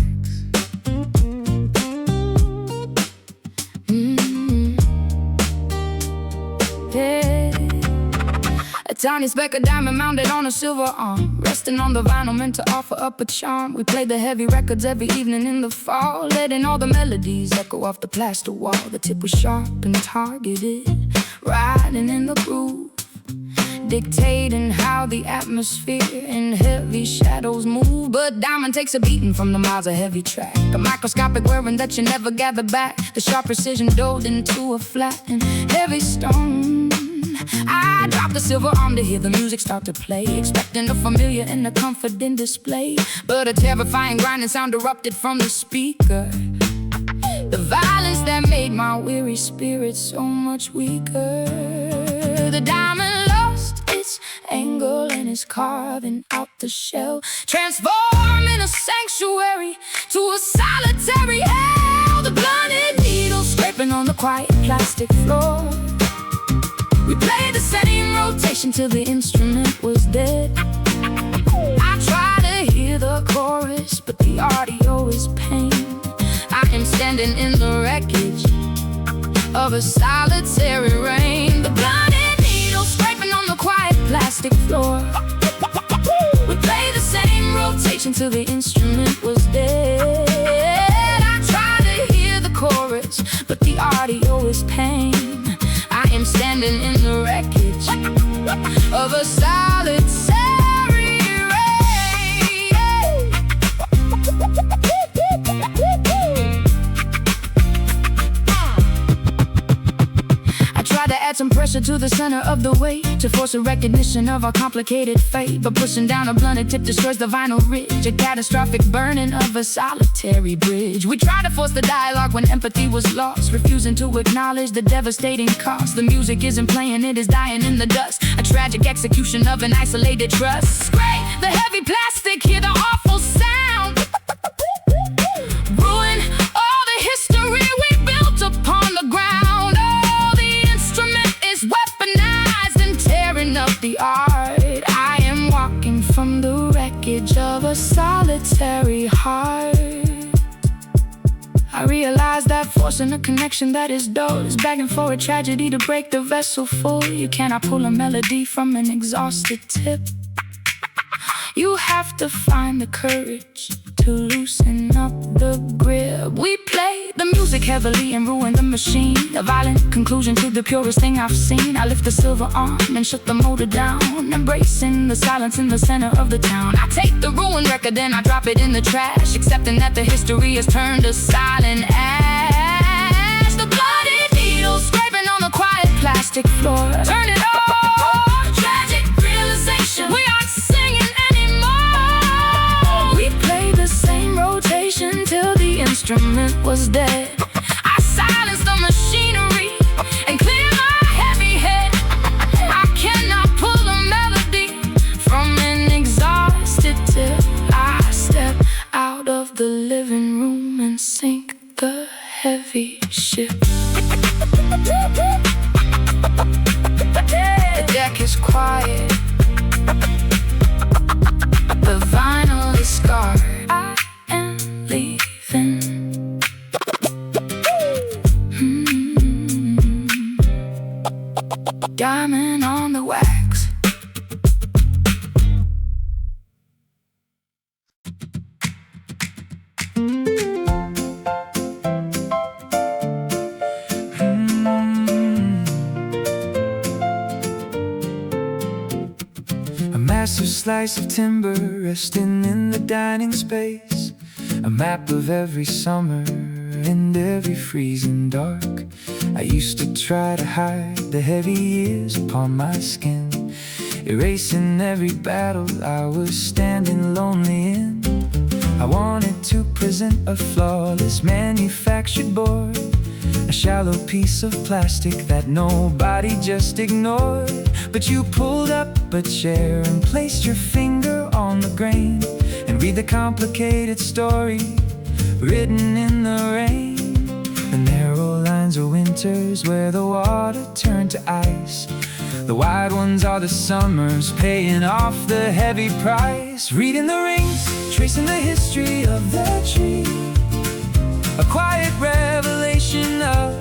Yeah. A tiny speck of diamond mounted on a silver arm, resting on the vinyl meant to offer up a charm. We played the heavy records every evening in the fall, letting all the melodies echo off the plaster wall. The tip was sharp and targeted, riding in the groove, dictating how the atmosphere and heavy shadows move. But diamond takes a beating from the miles of heavy track, a microscopic wearing that you never gather back. The sharp precision doled into a flat and heavy stone. I dropped the silver arm to hear the music start to play, expecting a familiar and a confident display. But a terrifying grinding sound erupted from the speaker, the violence that made my weary spirit so much weaker. The diamond lost its angle and is carving out the shell, transforming a sanctuary to a solitary hell. The blunted needle scraping on the quiet plastic floor. We played the same rotation till the instrument was dead. I try to hear the chorus, but the audio is pain. I am standing in the wreckage of a solitary rain. The blunted needle scraping on the quiet plastic floor. We played the same rotation till the instrument was dead. I try to hear the chorus, but the audio is pain. I am standing in the wreckage of a solitary rain. I tried to add some pressure to the center of the weight, to force a recognition of our complicated fate. But pushing down a blunted tip destroys the vinyl ridge, a catastrophic burning of a solitary bridge. We tried to force the dialogue when empathy was lost, refusing to acknowledge the devastating cost. The music isn't playing, it is dying in the dust, a tragic execution of an isolated trust. Scrape the heavy plastic, hear the awful sound, ruin all the history we built upon the ground. Oh, the instrument is weaponized and tearing up the art. I am walking from the wreckage of a solitary heart. I realize that forcing a connection that is dull is begging for a tragedy to break the vessel full. You cannot pull a melody from an exhausted tip. You have to find the courage to loosen up the grip. We play the music heavily and ruin the machine, a violent conclusion to the purest thing I've seen. I lift the silver arm and shut the motor down, embracing the silence in the center of the town. I take the ruined record and I drop it in the trash, accepting that the history has turned to silent ash. The bloody needle scraping on the quiet plastic floor. Turn it off, tragic realization, we aren't singing anymore. We played the same rotation till the instrument was dead. I silenced the machinery and cleared my heavy head. I cannot pull a melody from an exhausted tip. I step out of the living room and sink the heavy ship. The deck is quiet, the vinyl is scarred. I am leaving. Diamond on the wax. A massive slice of timber resting in the dining space. A map of every summer and every freezing dark. I used to try to hide the heavy years upon my skin, erasing every battle I was standing lonely in. I wanted to present a flawless manufactured board, a shallow piece of plastic that nobody just ignored. But you pulled up a chair and placed your finger on the grain, and read the complicated story written in the rain. The narrow lines are winters where the water turned to ice. The wide ones are the summers paying off the heavy price. Reading the rings, tracing the history of the tree, a quiet revelation of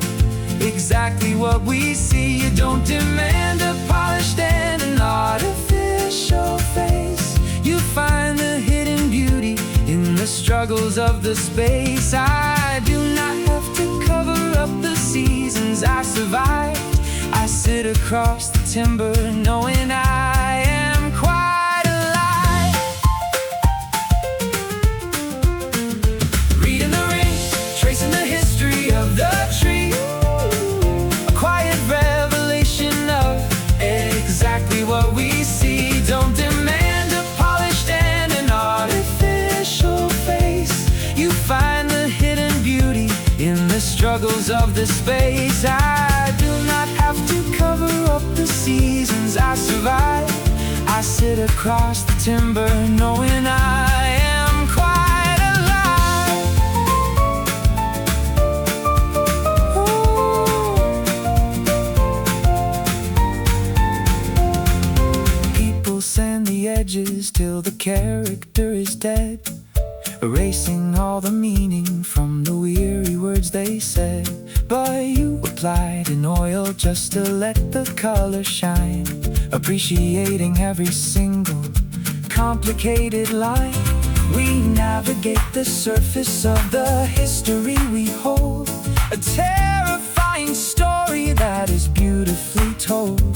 exactly what we see. You don't demand a polished and an artificial face. You find the hidden beauty in the struggles of the space. I do not have to cover up the seasons I survived. I sit across the timber knowing I am quite alive. Reading the rings, tracing the history of the tree, a quiet revelation of exactly what we see. Don't demand a polished and an artificial face. You find the hidden beauty in the struggles of the space. I do not have to cover up the seasons I survive. I sit across the timber knowing I am quite alive. Ooh. People sand the edges till the character is dead, erasing all the meaning from the weary words they said. But you applied an oil just to let the color shine, appreciating every single complicated line. We navigate the surface of the history we hold, a terrifying story that is beautifully told.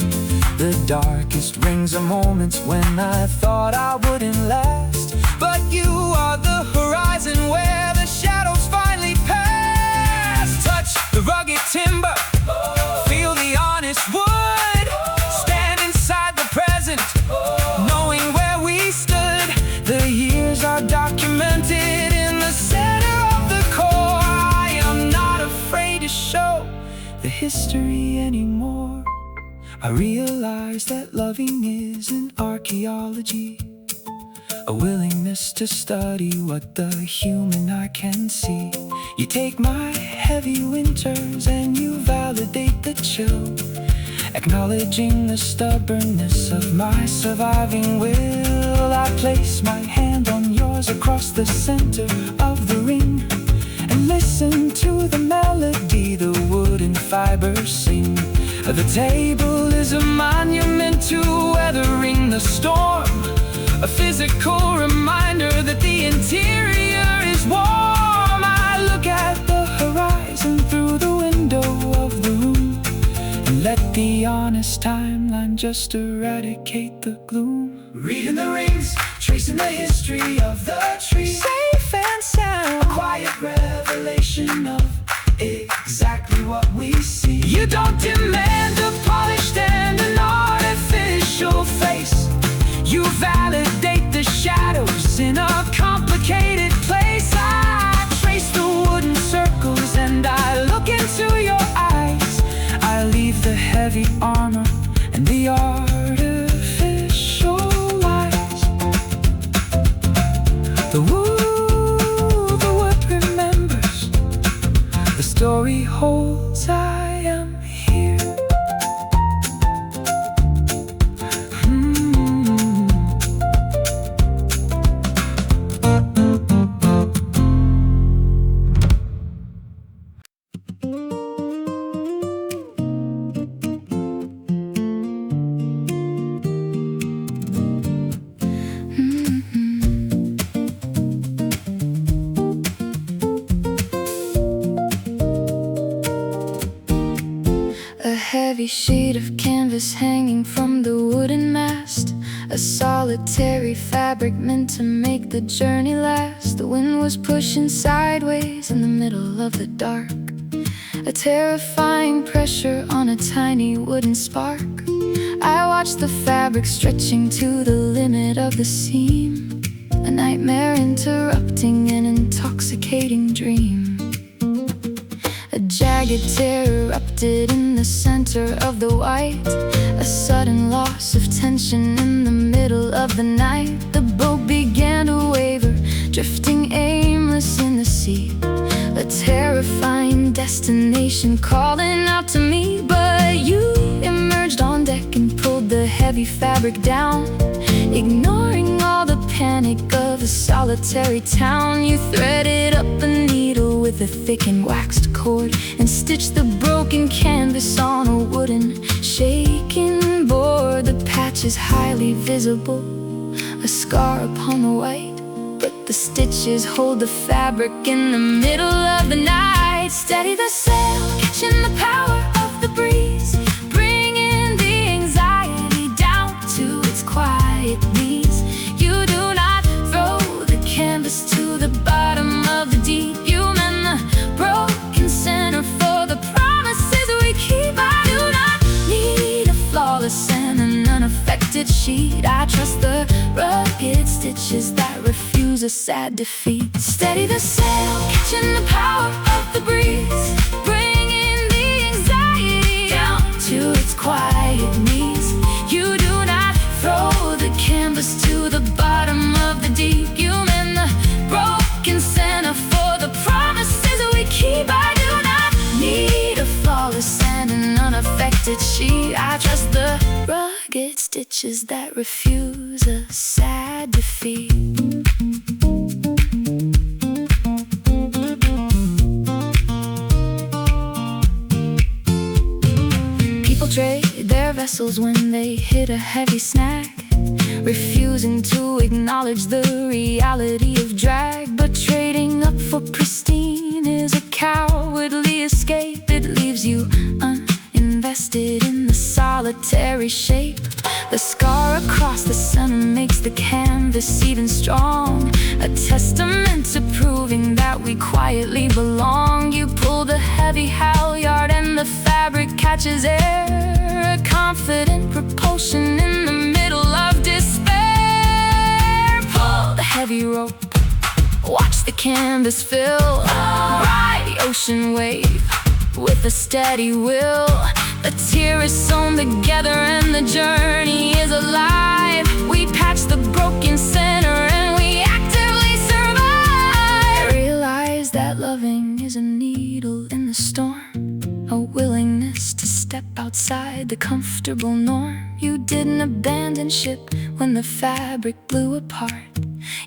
The darkest rings are moments when I thought I wouldn't last, but you are the horizon where the shadows finally pass. Touch the rugged timber, feel the honest wood, stand inside the present, knowing where we stood. The years are documented in the center of the core. I am not afraid to show the history anymore. I realize that loving is an archaeology, a willingness to study what the human eye can see. You take my heavy winters and you validate the chill, acknowledging the stubbornness of my surviving will. I place my hand on yours across the center of the ring, and listen to the melody the wooden fibers sing. The table is a monument to weathering the storm, a physical reminder that the interior is warm. I look at the horizon through the window of the room, and let the honest timeline just eradicate the gloom. Reading the rings, tracing the history of the tree, safe and sound, a quiet revelation of exactly what we see. You don't demand a polished and an artificial face. You validate the shadows in a complicated place. I trace the wooden circles and I look into your eyes. I leave the heavy armor and the artificial lies. The wood remembers, the story holds, I am here. heavy sheet of canvas hanging from the wooden mast, a solitary fabric meant to make the journey last. The wind was pushing sideways in the middle of the dark, a terrifying pressure on a tiny wooden spark. I watched the fabric stretching to the limit of the seam, a nightmare interrupting an intoxicating dream. A jagged tear erupted in the center of the white, a sudden loss of tension in the middle of the night. The boat began to waver, drifting aimless in the sea, a terrifying destination calling out to me. But you emerged on deck and pulled the heavy fabric down, ignoring all the panic of a solitary town. You threaded up a needle with a thickened waxed cord and stitched the broken canvas on a wooden shaking board. The patch is highly visible, a scar upon the white, but the stitches hold the fabric in the middle of the night. Steady the sail, catching the power of the breeze, bringing the anxiety down to its quiet knees. You do not throw the canvas to the bottom of the deep. You mend the broken center for the promises we keep. I do not need a flawless and an unaffected sheet. I trust the rugged stitches that refuse a sad defeat. Steady the sail, catching the power of the breeze, bringing the anxiety down to its quiet knees. You do not throw the canvas to the bottom of the deep. You mend the broken center for the promises we keep. I do not need a flawless and an unaffected sheet. I trust the rugged stitches that refuse a sad defeat. People trade their vessels when they hit a heavy snag, refusing to acknowledge the reality of drag. But trading up for pristine is a cowardly escape. It leaves you uninvested in the solitary shape. The scar across the center makes the canvas even strong, a testament to proving that we quietly belong. You pull the heavy halyard and the fabric catches air, a confident propulsion in the middle of despair. Pull the heavy rope, watch the canvas fill, ride the ocean wave with a steady will. A tear is sewn together and the journey is alive. We patch the broken center and we actively survive. I realize that loving is a needle in the storm, a willingness to step outside the comfortable norm. You didn't abandon ship when the fabric blew apart.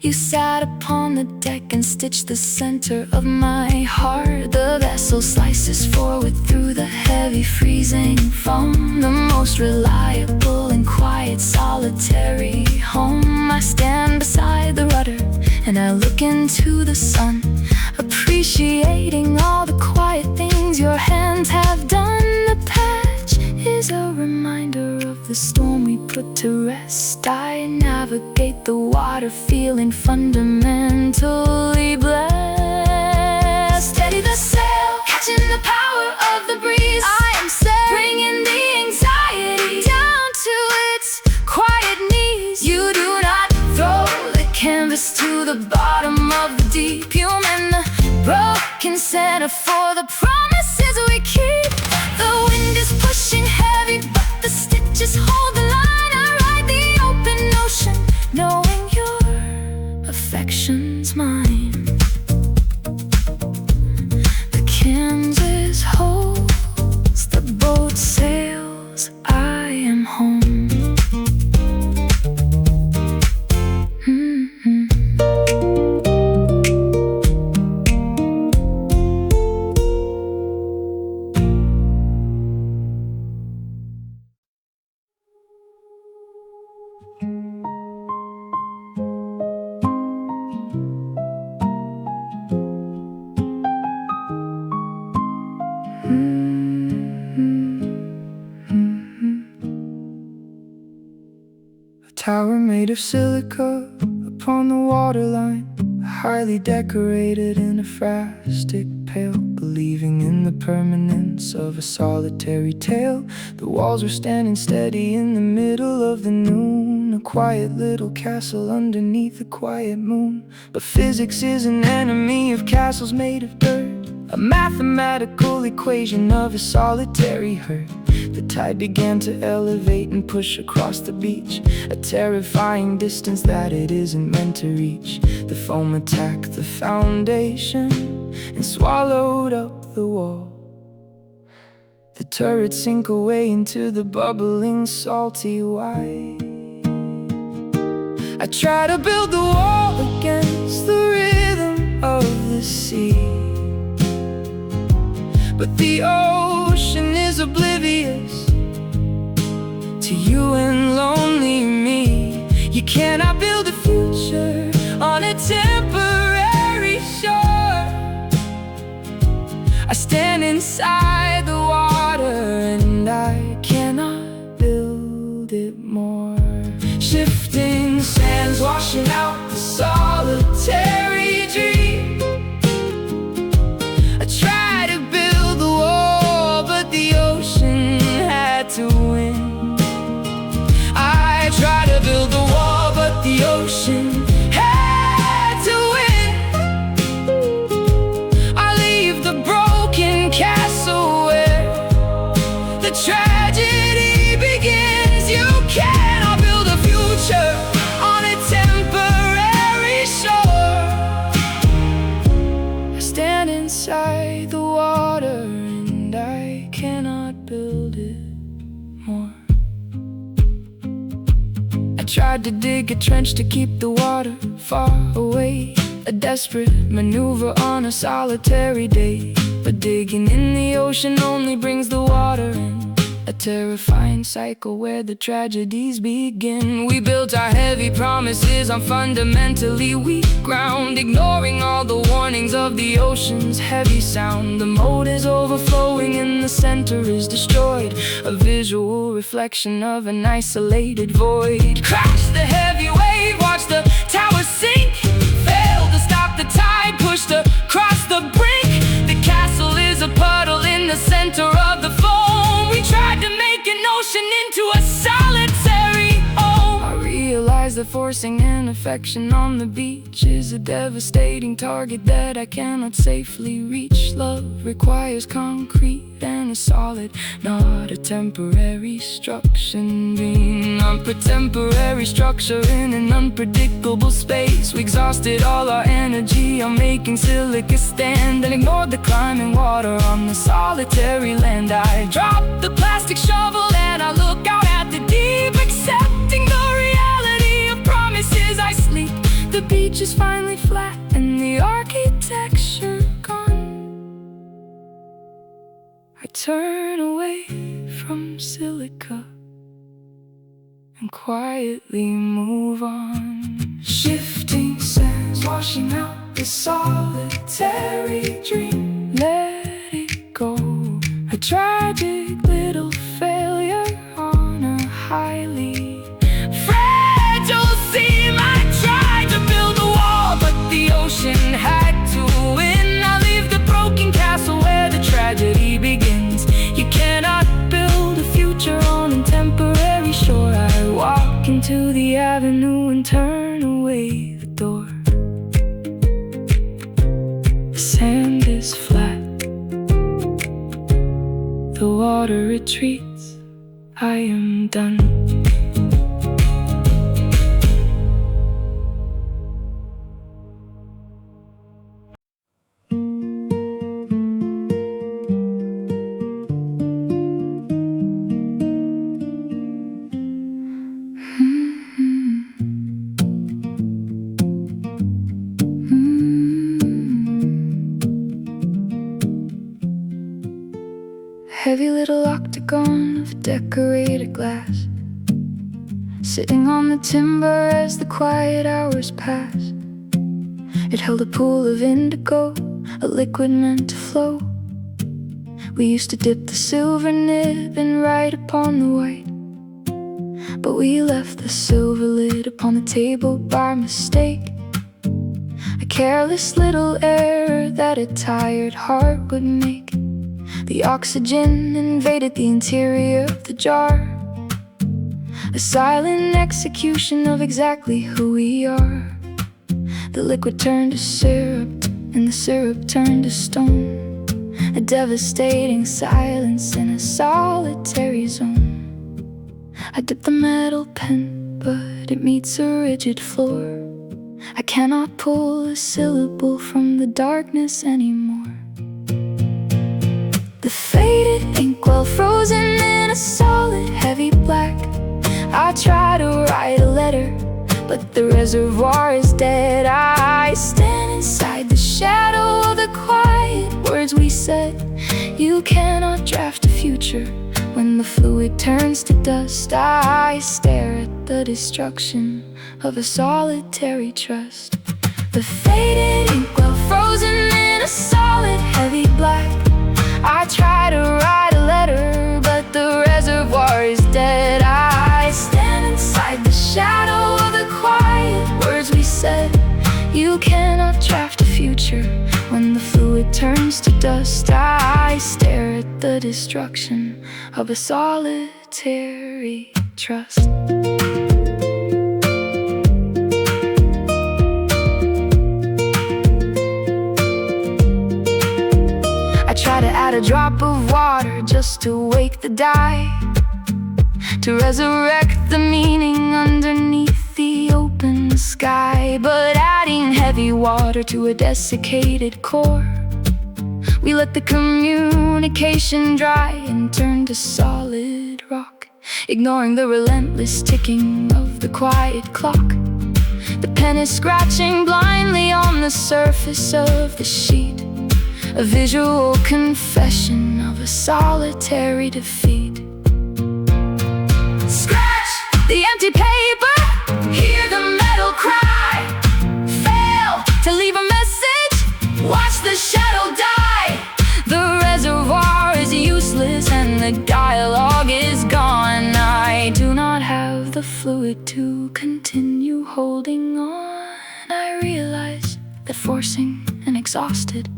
You sat upon the deck and stitched the center of my heart. The vessel slices forward through the heavy freezing foam, the most reliable and quiet solitary home. I stand beside the rudder and I look into the sun, appreciating all the quiet things your hands have done. The patch is a reminder of the storm we put to rest. I navigate the water feeling fundamentally blessed. Steady the sail, catching the power of the breeze. I am set, bringing the anxiety down to its quiet knees. You do not throw the canvas to the bottom of the deep. You mend the broken center for the promises we keep. The wind is pushing heavy, but the stitches hold the line. I ride the open ocean, knowing your affection's mine. The canvas holds, the boat sails, I am home. tower made of silica upon the waterline, highly decorated in a phrastic pail, believing in the permanence of a solitary tale. The walls were standing steady in the middle of the noon, a quiet little castle underneath a quiet moon. But physics is an enemy of castles made of dirt, a mathematical equation of a solitary hurt. The tide began to elevate and push across the beach, a terrifying distance that it isn't meant to reach. The foam attacked the foundation and swallowed up the wall. The turrets sink away into the bubbling salty white. I try to build the wall against the rhythm of the sea, but the ocean is oblivious to you and lonely me. You cannot build a future on a temporary shore. I stand inside the water and I cannot build it more. Shifting sands washing out the solitary dream. I try to build the wall, but the ocean had to win. I try to build the wall, but the ocean had to win. I leave the broken castle where the tragedy begins. You cannot build a future on a temporary shore. I stand inside the water and I cannot build it more. I tried to dig a trench to keep the water far away, a desperate maneuver on a solitary day. But digging in the ocean only brings the water in, a terrifying cycle where the tragedies begin. We built our heavy promises on fundamentally weak ground, ignoring all the warnings of the ocean's heavy sound. The moat is overflowing and the center is destroyed, a visual reflection of an isolated void. Crash the heavy wave, watch the tower sink, failed to stop the tide, pushed across the brink. The castle is a puddle in the center of the foam. We tried to make an ocean into a solitary home. I realize that forcing an affection on the beach is a devastating target that I cannot safely reach. Love requires concrete and a solid, not a temporary structure. Not a temporary structure in an unpredictable space. We exhausted all our energy on making silica stand and ignored the climbing water on the solitary land. I dropped the plastic shovel and I look out at the deep, accepting the reality of promises. I sleep, the beach is finally flat and the architecture gone. I turn away from silica and quietly move on. Shifting sands washing out the solitary dream. Let it go, a tragic little failure on a highly fragile seam. I tried to build a wall, but the ocean had to win. I leave the broken castle where the tragedy begins. You cannot build a future on a temporary shore. I walk into the avenue and turn away the door. The sand is flat, the water retreats, I am done. Heavy little octagon of decorated glass, sitting on the timber as the quiet hours pass. It held a pool of indigo, a liquid meant to flow. We used to dip the silver nib and write upon the white. but we left the silver lid upon the table by mistake. A careless little error that a tired heart would make. The oxygen invaded the interior of the jar. A silent execution of exactly who we are. The liquid turned to syrup, and the syrup turned to stone. A devastating silence in a solitary zone. I dip the metal pen, but it meets a rigid floor. I cannot pull a syllable from the darkness anymore. The faded ink well frozen in a solid heavy black. I try to write a letter, but the reservoir is dead. I stand inside the shadow of the quiet words we said. You cannot draft a future when the fluid turns to dust. I stare at the destruction of a solitary trust. The faded ink well frozen in a solid heavy black. I try to write a letter, but the reservoir is dead. I stand inside the shadow of the quiet words we said. You cannot draft a future when the fluid turns to dust. I stare at the destruction of a solitary trust. I try to add a drop of water just to wake the dye, to resurrect the meaning underneath the open sky. But adding heavy water to a desiccated core, we let the communication dry and turn to solid rock, ignoring the relentless ticking of the quiet clock. The pen is scratching blindly on the surface of the sheet, a visual confession of a solitary defeat. Scratch the empty paper, hear the metal cry. Fail to leave a message, watch the shadow die. The reservoir is useless and the dialogue is gone. I do not have the fluid to continue holding on. I realize that forcing an exhausted,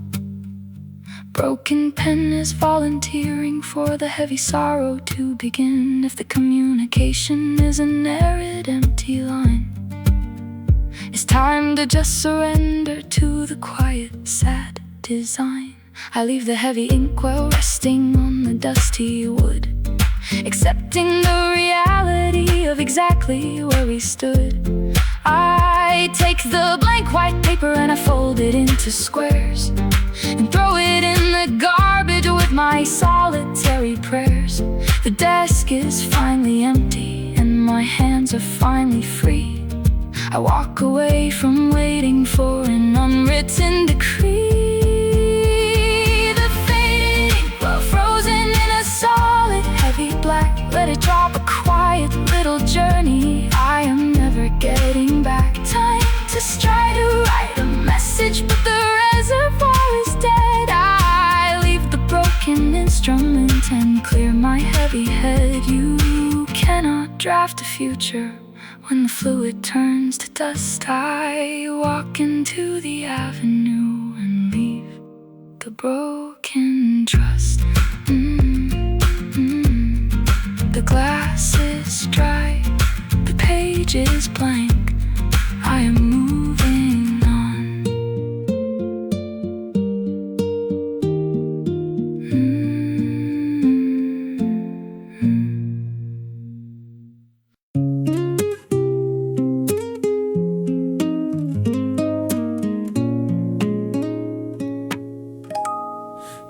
broken pen is volunteering for the heavy sorrow to begin. If the communication is an arid, empty line, it's time to just surrender to the quiet, sad design. I leave the heavy inkwell resting on the dusty wood, accepting the reality of exactly where we stood. I take the blank white paper and I fold it into squares and throw it in the garbage with my solitary prayers. The desk is finally empty and my hands are finally free. I walk away from waiting for an unwritten decree. The faded ink well frozen in a solid heavy black. Let it drop, a quiet little journey I am never getting back. Time to try to write a message, but the reservoir is dead. I leave the broken instrument and clear my heavy head. You cannot draft a future when the fluid turns to dust. I walk into the avenue and leave the broken trust. The glass is dry, the page is blank. I am moving on.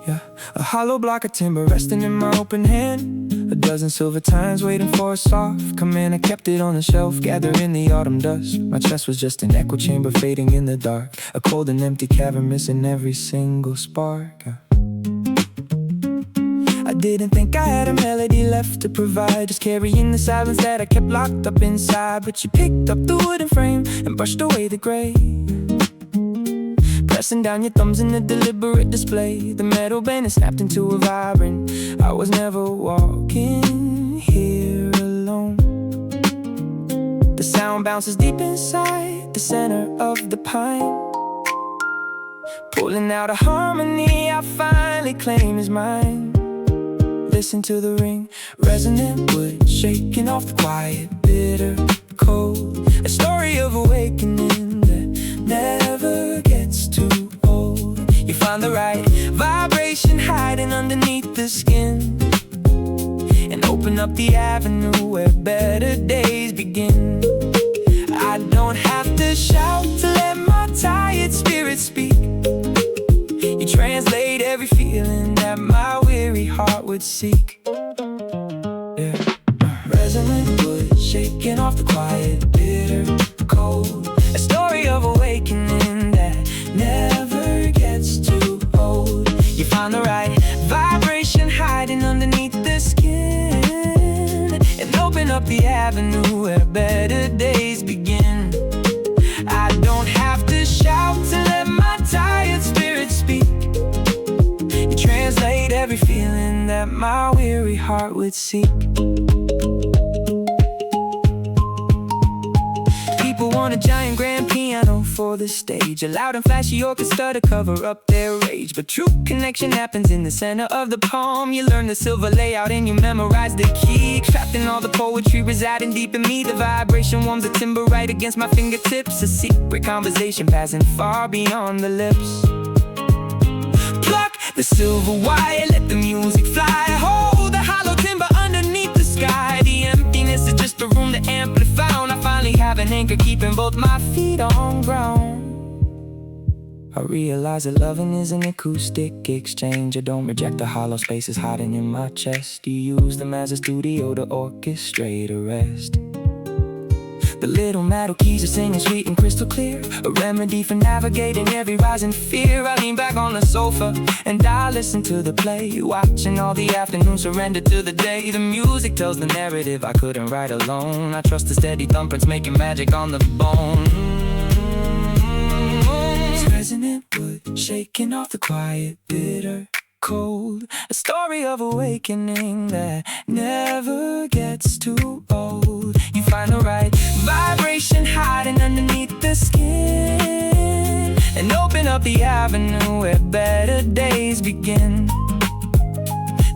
Yeah, a hollow block of timber resting in my open hand. A dozen silver tines waiting for a soft command. I kept it on the shelf, gathering the autumn dust. My chest was just an echo chamber fading in the dark, a cold and empty cavern missing every single spark. I didn't think I had a melody left to provide, just carrying the silence that I kept locked up inside. But you picked up the wooden frame and brushed away the gray, pressing down your thumbs in a deliberate display. The metal band is snapped into a vibrant. I was never walking here alone. sound bounces deep inside the center of the pine. Pulling out a harmony I finally claim is mine. Listen to the ring, resonant wood shaking off the quiet, bitter, cold. A story of awakening that never gets too old. You find the right vibration hiding underneath the skin, and open up the avenue where better days begin. I don't have to shout to let my tired spirit speak. You translate every feeling that my weary heart would seek. Yeah. Resonant wood shaking off the quiet, bitter, cold. A story of awakening that never gets too old. You find the right vibration hiding underneath the skin, and open up the avenue where better days begin. I don't have to shout to let my tired spirit speak. You translate every feeling that my weary heart would seek. People want a giant grand piano for the stage, a loud and flashy orchestra to cover up their rage. But true connection happens in the center of the palm. You learn the silver layout and you memorize the key. Trapped in all the poetry residing deep in me, the vibration warms the timber right against my fingertips. A secret conversation passing far beyond the lips. Pluck the silver wire, let the music fly. Hold the hollow timber underneath the sky. The emptiness is just a room to amplify. I finally have an anchor keeping both my feet on ground. I realize that loving is an acoustic exchange. I don't reject the hollow spaces hiding in my chest. You use them as a studio to orchestrate a rest. The little metal keys are singing sweet and crystal clear, a remedy for navigating every rising fear. I lean back on the sofa and I listen to the play, watching all the afternoon surrender to the day. The music tells the narrative I couldn't write alone. I trust the steady thumpers making magic on the bone. It's resonant wood shaking off the quiet, bitter, cold. A story of awakening that never gets too old. You find the right vibration hiding underneath the skin, and open up the avenue where better days begin.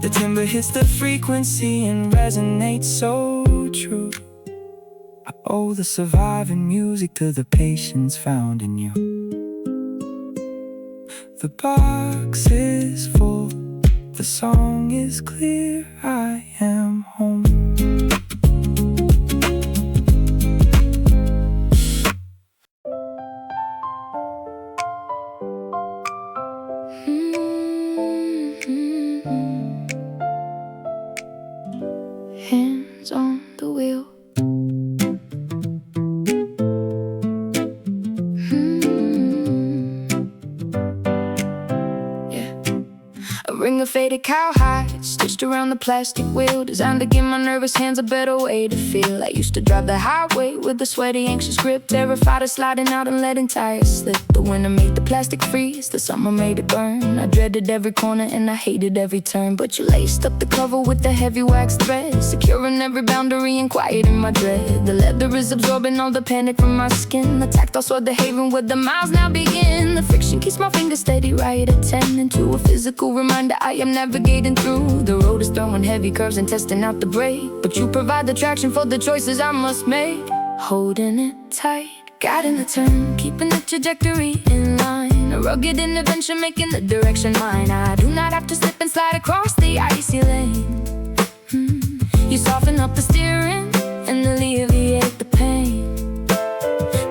The timber hits the frequency and resonates so true. I owe the surviving music to the patience found in you. The box is full, the song is clear, I am home. Hands on the wheel. Ring of faded cowhide stitched around the plastic wheel, designed to give my nervous hands a better way to feel. I used to drive the highway with a sweaty, anxious grip, terrified of sliding out and letting tires slip. The winter made the plastic freeze, the summer made it burn. I dreaded every corner and I hated every turn. But you laced up the cover with the heavy wax thread, securing every boundary and quieting my dread. The leather is absorbing all the panic from my skin. The tactile sword, the haven where the miles now begin. The friction keeps my fingers steady right at 10, into a physical reminder I am navigating through. The road is throwing heavy curves and testing out the brake, but you provide the traction for the choices I must make. Holding it tight, guiding the turn, keeping the trajectory in line. A rugged intervention making the direction mine. I do not have to slip and slide across the icy lane. You soften up the steering and alleviate the pain.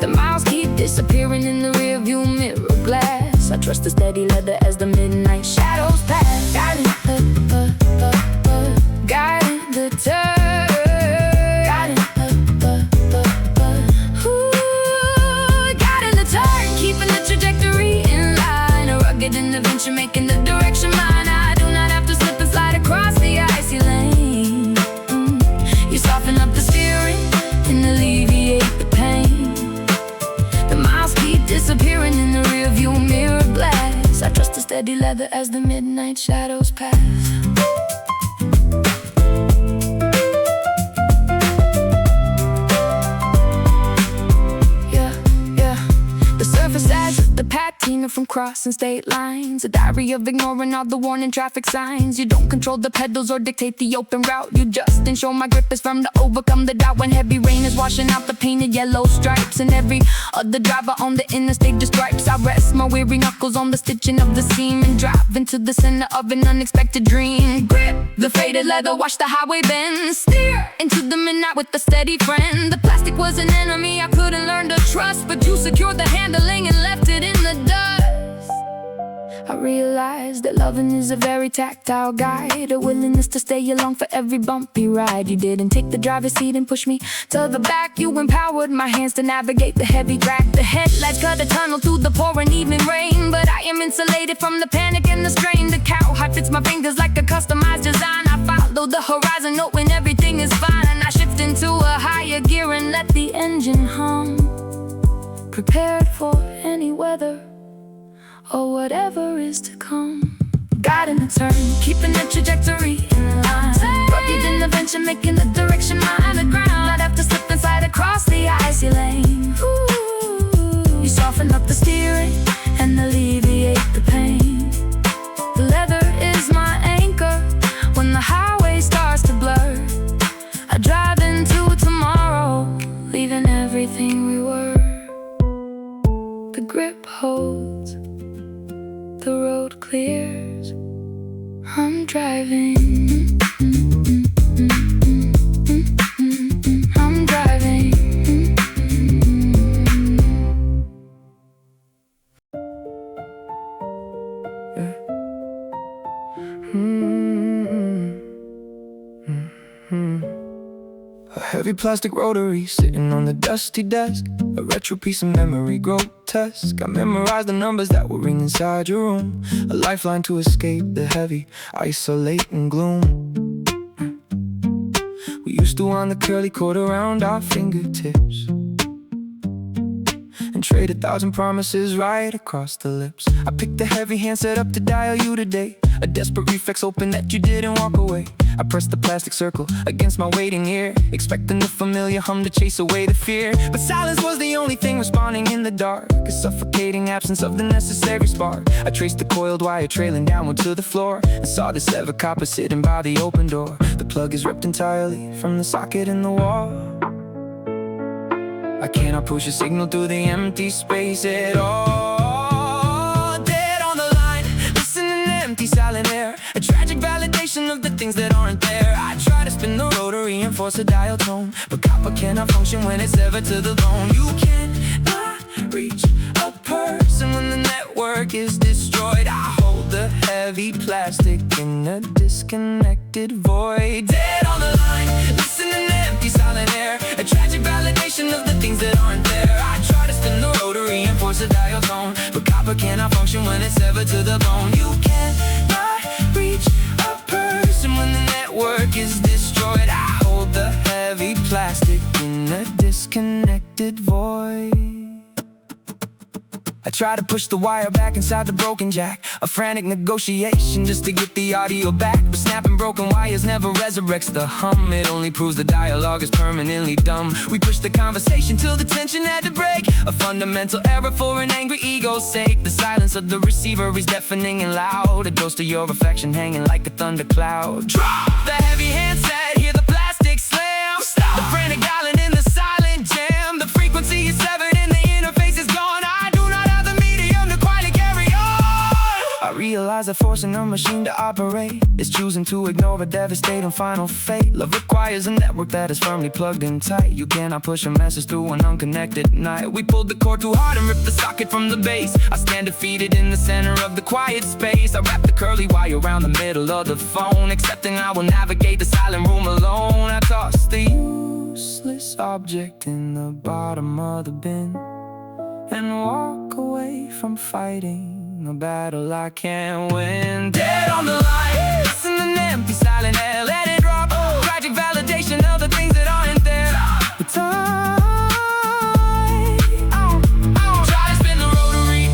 The miles keep disappearing in the rearview mirror glass. I trust the steady leather as the midnight shadows pass. Guiding the turn, guiding the turn, keeping the trajectory in line. A rugged intervention making the direction mine. I do not have to slip and slide across the icy lane. You soften up the steering and alleviate the pain. The miles keep disappearing in the rearview mirror glass. I trust the steady leather as the midnight shadows pass. crossing state lines. A diary of ignoring all the warning traffic signs. You don't control the pedals or dictate the open route. You just ensure my grip is firm to overcome the doubt. When heavy rain is washing out the painted yellow stripes, and every other driver on the interstate just stripes, I rest my weary knuckles on the stitching of the seam and drive into the center of an unexpected dream. Grip the faded leather, watch the highway bend, steer into the midnight with a steady friend. The plastic was an enemy I couldn't learn to trust, but you secured the handling and left it in the dust. I realized that loving is a very tactile guide, a willingness to stay along for every bumpy ride. You didn't take the driver's seat and push me to the back. You empowered my hands to navigate the heavy track. The headlights cut a tunnel through the pouring evening rain, but I am insulated from the panic and the strain. The cowhide fits my fingers like a customized design. I follow the horizon knowing everything is fine, and I shift into a higher gear and let the engine hum, prepared for any weather or whatever is to come. Guiding the turn, keeping the trajectory in line. Rugged intervention, making the direction mine. The ground, I'd have to slip and slide across the icy lane. Ooh, you soften up the steering and alleviate the pain. The leather is my anchor when the highway starts to blur. I drive into tomorrow, leaving everything we were. The grip holds, the road clears, I'm driving. I'm driving. A heavy plastic rotary sitting on the dusty desk, a retro piece of memory, grotesque. I memorized the numbers that would ring inside your room, a lifeline to escape the heavy, isolating gloom. We used to wind the curly cord around our fingertips and trade 1,000 promises right across the lips. I picked the heavy handset up to dial you today, a desperate reflex hoping that you didn't walk away. I pressed the plastic circle against my waiting ear, expecting the familiar hum to chase away the fear. But silence was the only thing responding in the dark, a suffocating absence of the necessary spark. I traced the coiled wire trailing downward to the floor and saw the severed copper sitting by the open door. The plug is ripped entirely from the socket in the wall. I cannot push a signal through the empty space at all. Dead on the line, listening to empty silent air, a tragic validation of the things that aren't there. I try to spin the rotary and force a dial tone, but copper cannot function when it's severed to the bone. You cannot reach a person when the network is destroyed. I hold the heavy plastic in a disconnected void. Dead on the line, listening to empty silent air, a tragic validation of the things that aren't there. I try to spin the rotary and force a dial tone, but copper cannot function when it's severed to the bone. You cannot reach a person when the network is destroyed. I hold the heavy plastic in a disconnected void. I try to push the wire back inside the broken jack, a frantic negotiation just to get the audio back. But snapping broken wires never resurrects the hum, it only proves the dialogue is permanently dumb. We pushed the conversation till the tension had to break, a fundamental error for an angry ego's sake. The silence of the receiver is deafening and loud, a ghost of your reflection hanging like a thundercloud. Drop the heavy handset, hear the plastic slam. Stop the frantic dialing in the silent jam. The frequency is severed and the interface is gone. I realize that forcing a machine to operate is choosing to ignore a devastating final fate. Love requires a network that is firmly plugged in tight. You cannot push a message through an unconnected night. We pulled the cord too hard and ripped the socket from the base. I stand defeated in the center of the quiet space. I wrap the curly wire around the middle of the phone, accepting I will navigate the silent room alone. I toss the useless object in the bottom of the bin and walk away from fighting a battle I can't win. Dead on the line, listening to empty silent air, let it drop. Tragic validation of the things that aren't there. The time, try to spin the rotary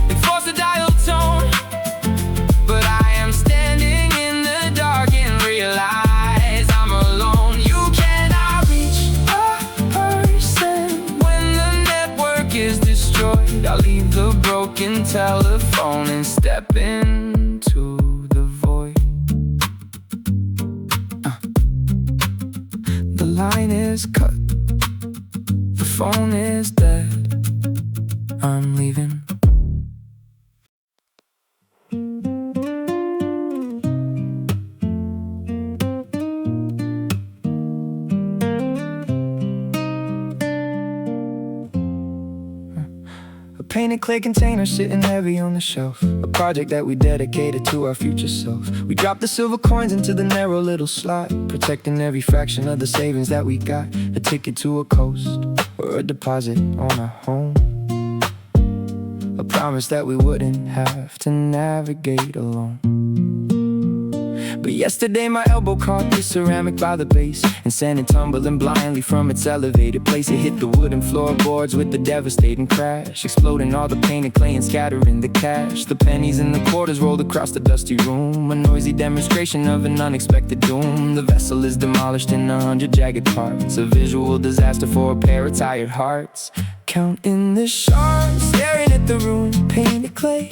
and force the dial tone, but I am standing in the dark and realize I'm alone. You cannot reach a person when the network is destroyed. I'll leave the broken telephone and step into the void. The line is cut, the phone is dead. I'm leaving. Painted clay container sitting heavy on the shelf. A project that we dedicated to our future self. We dropped the silver coins into the narrow little slot, protecting every fraction of the savings that we got. A ticket to a coast or a deposit on a home. A promise that we wouldn't have to navigate alone. But yesterday my elbow caught the ceramic by the base and sent it tumbling blindly from its elevated place. It hit the wooden floorboards with a devastating crash, exploding all the painted clay and scattering the cash. The pennies and the quarters rolled across the dusty room, a noisy demonstration of an unexpected doom. The vessel is demolished in 100 jagged parts, a visual disaster for a pair of tired hearts. Counting the shards, staring at the ruined painted clay,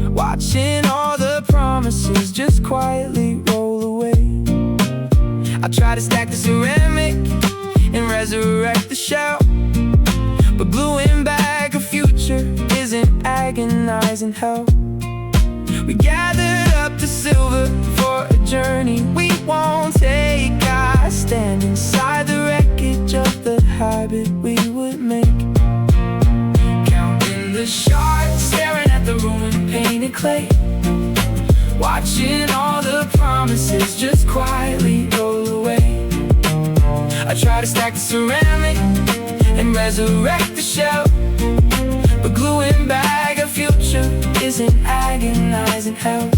watching all the promises just quietly roll away. I try to stack the ceramic and resurrect the shell, but gluing back a future isn't agonizing hell. We gathered up the silver for a journey we won't take. I stand inside the wreckage of the habit we would make. Counting the shards, staring at the ruined painted clay, watching all the promises just quietly roll away. I try to stack the ceramic and resurrect the shell, but gluing back a future isn't agonizing hell.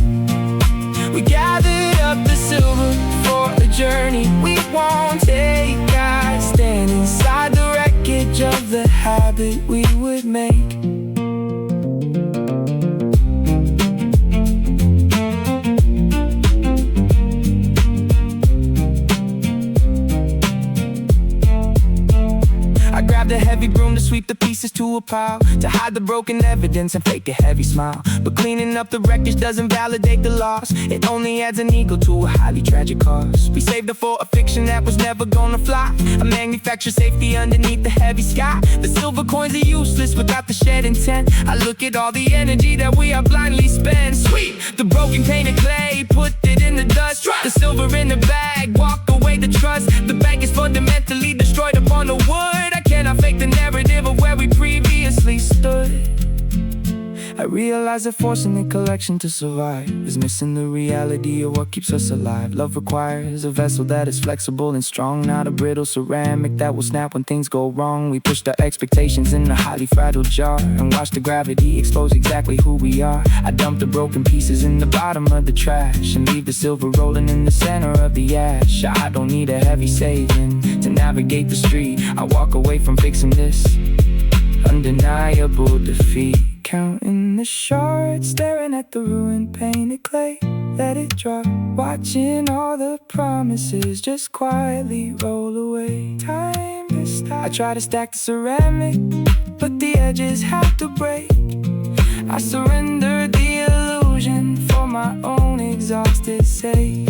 We gathered up the silver for a journey we won't take. I stand inside the wreckage of the habit we would make. A heavy broom to sweep the pieces to a pile, to hide the broken evidence and fake a heavy smile. But cleaning up the wreckage doesn't validate the loss, it only adds an ego to a highly tragic cause. We saved her for a fiction that was never gonna fly, a manufactured safety underneath the heavy sky. The silver coins are useless without the shared intent. I look at all the energy that we are blindly spent. Sweep the broken painted clay, put it in the dust. The silver in the bag, walk away the trust. The bank is fundamentally destroyed upon the wood. I cannot fake the narrative of where we previously stood. I realize that forcing the collection to survive is missing the reality of what keeps us alive. Love requires a vessel that is flexible and strong, not a brittle ceramic that will snap when things go wrong. We pushed our expectations in a highly fragile jar and watched the gravity expose exactly who we are. I dump the broken pieces in the bottom of the trash and leave the silver rolling in the center of the ash. I don't need a heavy saving to navigate the street. I walk away from fixing this undeniable defeat. Counting the shards, staring at the ruined painted clay, let it drop, watching all the promises just quietly roll away. Time to stop. I try to stack the ceramic, but the edges have to break. I surrendered the illusion for my own exhausted sake.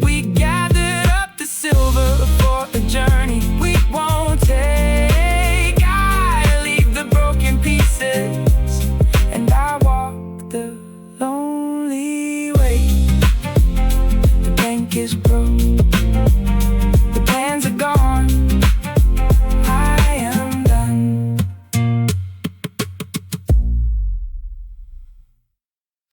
We gathered up the silver for a journey we won't take. I leave the broken pieces and I walk the lonely way. The bank is broken.